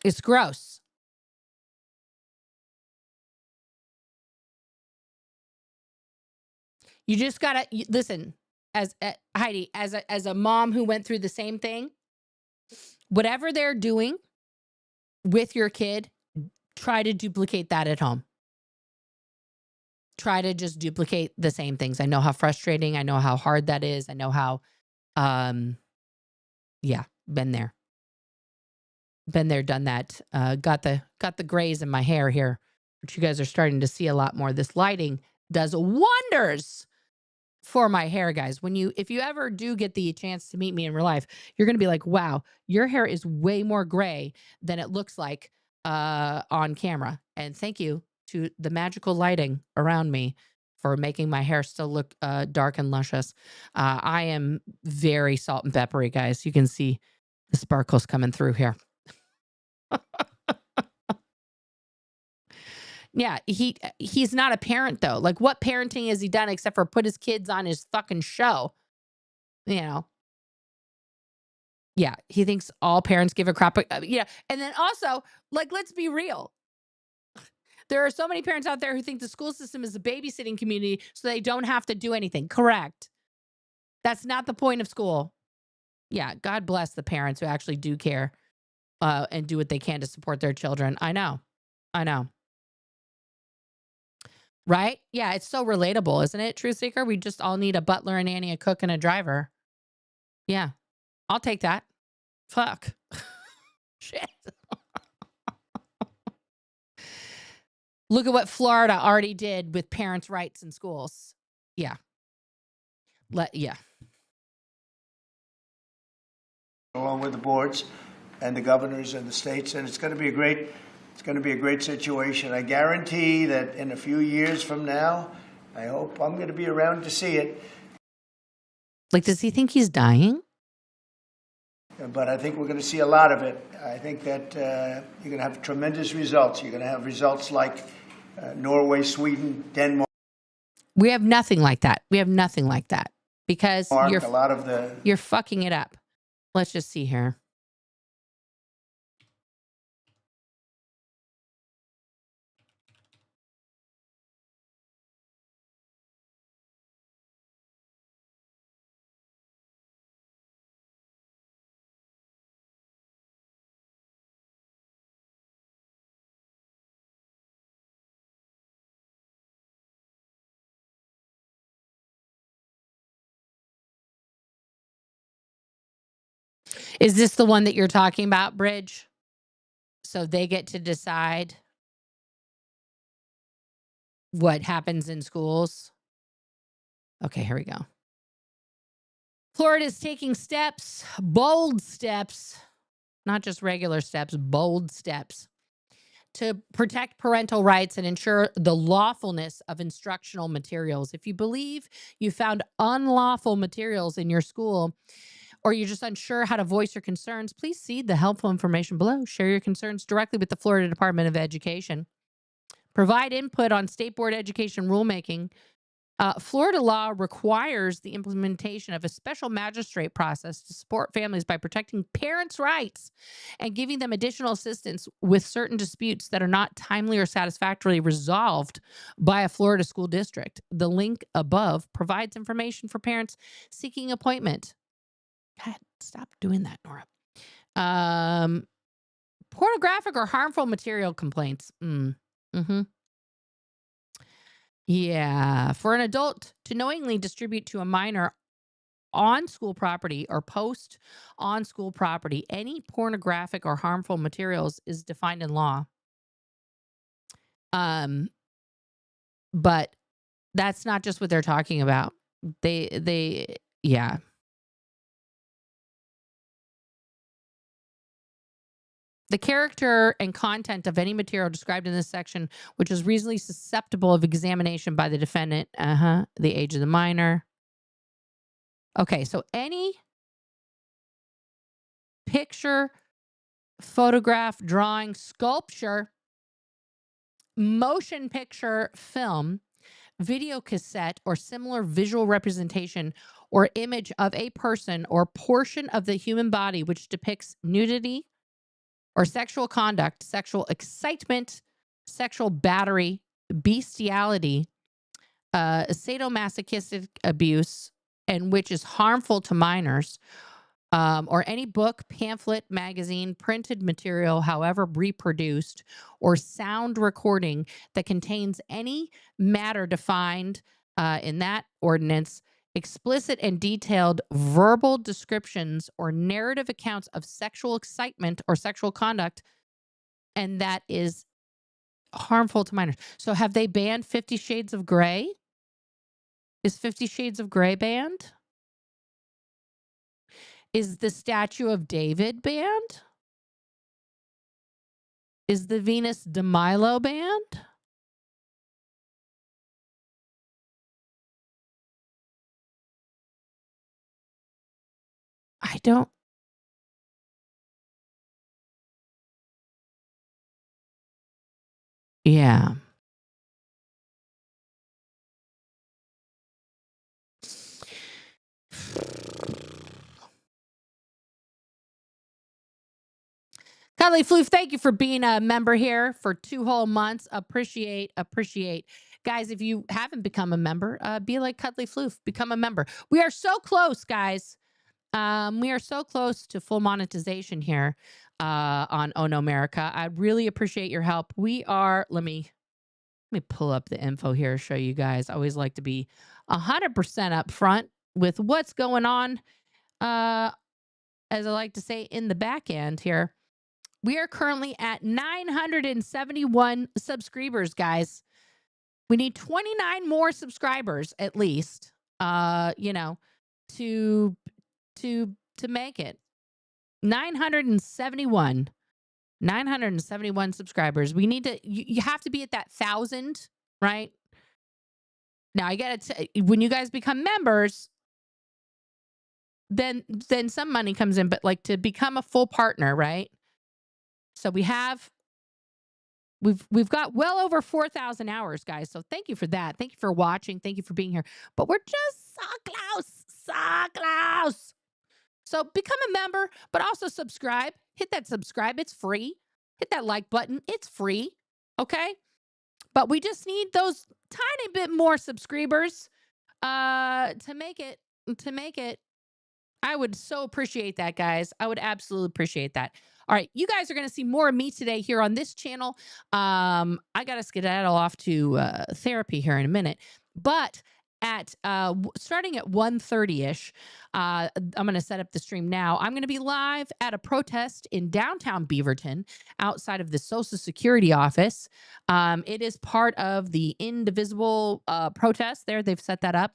It's gross. You just gotta listen. As Heidi, as a mom who went through the same thing, whatever they're doing with your kid, try to duplicate that at home. Try to just duplicate the same things. I know how frustrating. I know how hard that is. I know how, been there. Been there, done that. Got the grays in my hair here, which you guys are starting to see a lot more. This lighting does wonders for my hair, guys. If you ever do get the chance to meet me in real life, you're going to be like, wow, your hair is way more gray than it looks like on camera. And thank you to the magical lighting around me for making my hair still look dark and luscious. I am very salt and peppery, guys. You can see the sparkles coming through here. Yeah, he's not a parent, though. Like, what parenting has he done except for put his kids on his fucking show? Yeah, he thinks all parents give a crap. And then also, like, let's be real. There are so many parents out there who think the school system is a babysitting community so they don't have to do anything. Correct. That's not the point of school. Yeah, God bless the parents who actually do care and do what they can to support their children. I know. Right? Yeah, it's so relatable, isn't it, Truth Seeker? We just all need a butler, a nanny, a cook, and a driver. Yeah, I'll take that. Fuck. Shit. Look at what Florida already did with parents' rights in schools. Yeah. Yeah. Along with the boards and the governors and the states, and it's going to be a great situation. I guarantee that in a few years from now, I hope I'm going to be around to see it. Like, does he think he's dying? But I think we're going to see a lot of it. I think that you're going to have tremendous results. You're going to have results like Norway, Sweden, Denmark. We have nothing like that. We have nothing like that because you're fucking it up. Let's just see here. Is this the one that you're talking about, Bridge? So they get to decide what happens in schools? Okay, here we go. Florida is taking steps, bold steps, not just regular steps, bold steps, to protect parental rights and ensure the lawfulness of instructional materials. If you believe you found unlawful materials in your school, or you're just unsure how to voice your concerns, please see the helpful information below. Share your concerns directly with the Florida Department of Education. Provide input on state board education rulemaking. Florida law requires the implementation of a special magistrate process to support families by protecting parents' rights and giving them additional assistance with certain disputes that are not timely or satisfactorily resolved by a Florida school district. The link above provides information for parents seeking appointment. God, stop doing that, Nora. Pornographic or harmful material complaints. Yeah. For an adult to knowingly distribute to a minor on school property or post on school property any pornographic or harmful materials is defined in law. But that's not just what they're talking about. Yeah. The character and content of any material described in this section, which is reasonably susceptible of examination by the defendant, the age of the minor. Okay, so any picture, photograph, drawing, sculpture, motion picture, film, video cassette, or similar visual representation or image of a person or portion of the human body which depicts nudity or sexual conduct, sexual excitement, sexual battery, bestiality, sadomasochistic abuse, and which is harmful to minors, or any book, pamphlet, magazine, printed material, however reproduced, or sound recording that contains any matter defined in that ordinance, explicit and detailed verbal descriptions or narrative accounts of sexual excitement or sexual conduct, and that is harmful to minors. So have they banned 50 Shades of Grey? Is 50 Shades of Grey banned? Is the Statue of David banned? Is the Venus de Milo banned? I don't. Yeah. Cuddly Floof, thank you for being a member here for 2 whole months. Appreciate. Guys, if you haven't become a member, be like Cuddly Floof. Become a member. We are so close, guys. We are so close to full monetization here on ohnomerica. I really appreciate your help. We are, let me pull up the info here, show you guys. I always like to be 100% up front with what's going on, as I like to say, in the back end here. We are currently at 971 subscribers, guys. We need 29 more subscribers at least, you know, to make it. 971 subscribers. We need to, you have to be at that 1,000, right? Now I got to, when you guys become members, then some money comes in, but like to become a full partner, right? So we've got well over 4,000 hours, guys. So thank you for that. Thank you for watching. Thank you for being here. But we're just so close. So become a member, but also subscribe. Hit that subscribe. It's free. Hit that like button. It's free. Okay? But we just need those tiny bit more subscribers to make it. I would so appreciate that, guys. I would absolutely appreciate that. All right, you guys are going to see more of me today here on this channel. I got to skedaddle off to therapy here in a minute, but at starting at 1:30ish, I'm going to set up the stream now. I'm going to be live at a protest in downtown Beaverton outside of the Social Security office. It is part of the Indivisible protest there. They've set that up.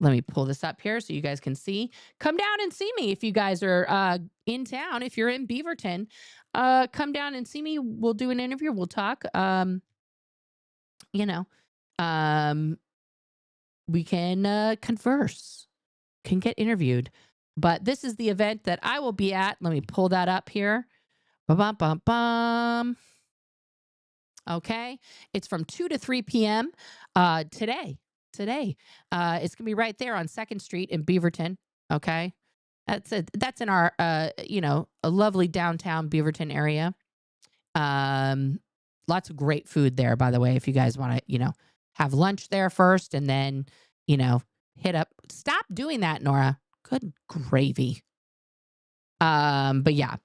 Let me pull this up here so you guys can see. Come down and see me if you guys are in town. If you're in Beaverton, come down and see me. We'll do an interview. We'll talk. You know, we can converse, can get interviewed. But this is the event that I will be at. Let me pull that up here. Ba-bum-bum-bum. Okay. It's from 2 to 3 p.m. Today. It's gonna be right there on 2nd Street in Beaverton. Okay, that's in our you know, a lovely downtown Beaverton area. Lots of great food there, by the way, if you guys want to, you know, have lunch there first and then, you know, hit up. Stop doing that, Nora. Good gravy. But yeah,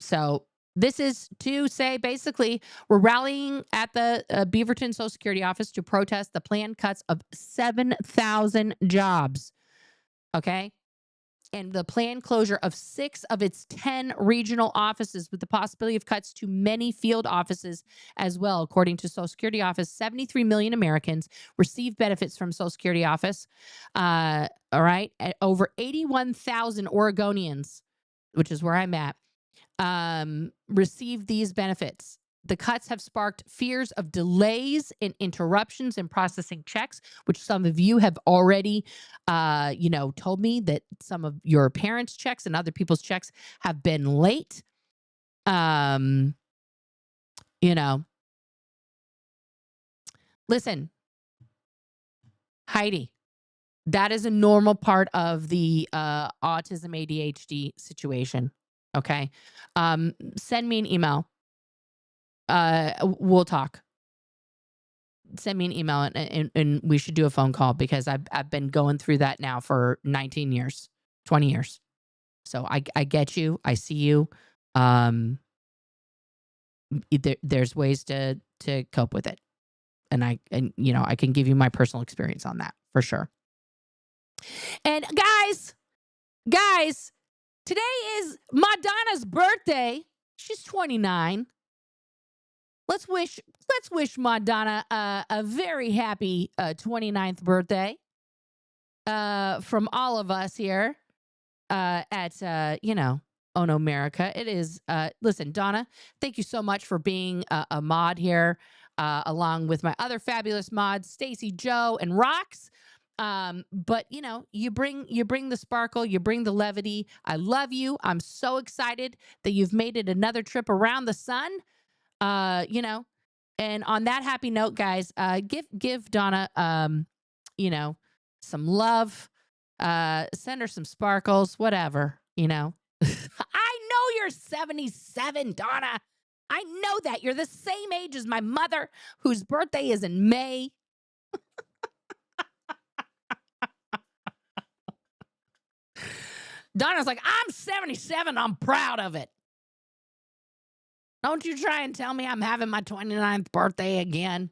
so this is to say, basically, we're rallying at the Beaverton Social Security office to protest the planned cuts of 7,000 jobs. Okay? And the planned closure of 6 of its 10 regional offices, with the possibility of cuts to many field offices as well. According to Social Security office, 73 million Americans receive benefits from Social Security office. All right? Over 81,000 Oregonians, which is where I'm at, receive these benefits. The cuts have sparked fears of delays and interruptions in processing checks, which some of you have already, you know, told me that some of your parents' checks and other people's checks have been late. You know, listen, Heidi, that is a normal part of the autism ADHD situation. Okay. Send me an email. We'll talk. Send me an email and we should do a phone call because I've been going through that now for 19 years, 20 years. So I get you. I see you. There's ways to cope with it. And you know, I can give you my personal experience on that for sure. And guys, today is Madonna's birthday. She's 29. Let's wish Madonna a very happy 29th birthday from all of us here at you know, ohnomerica. It is listen, Donna, thank you so much for being a mod here along with my other fabulous mods, Stacy, Joe, and Rox. But you know, you bring the sparkle, you bring the levity. I love you. I'm so excited that you've made it another trip around the sun. You know, and on that happy note, guys, give Donna you know, some love, send her some sparkles, whatever, you know. I know you're 77, Donna. I know that. You're the same age as my mother, whose birthday is in May. Donna's like, I'm 77. I'm proud of it. Don't you try and tell me I'm having my 29th birthday again.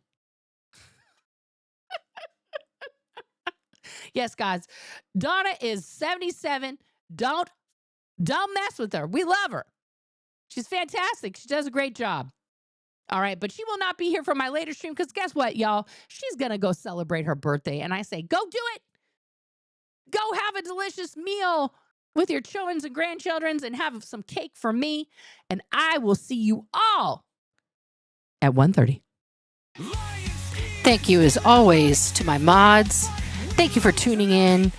Yes, guys. Donna is 77. Don't mess with her. We love her. She's fantastic. She does a great job. All right, but she will not be here for my later stream because guess what, y'all? She's going to go celebrate her birthday. And I say, go do it. Go have a delicious meal with your children's and grandchildren's and have some cake for me. And I will see you all at 1:30. Thank you, as always, to my mods. Thank you for tuning in.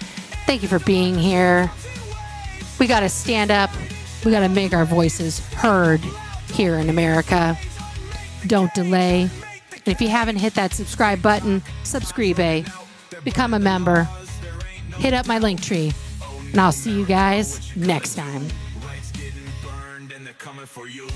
Thank you for being here. We got to stand up. We got to make our voices heard here in America. Don't delay. And if you haven't hit that subscribe button, subscribe. Become a member. Hit up my link tree. And I'll see you guys next time. Lights getting burned and they're coming for you.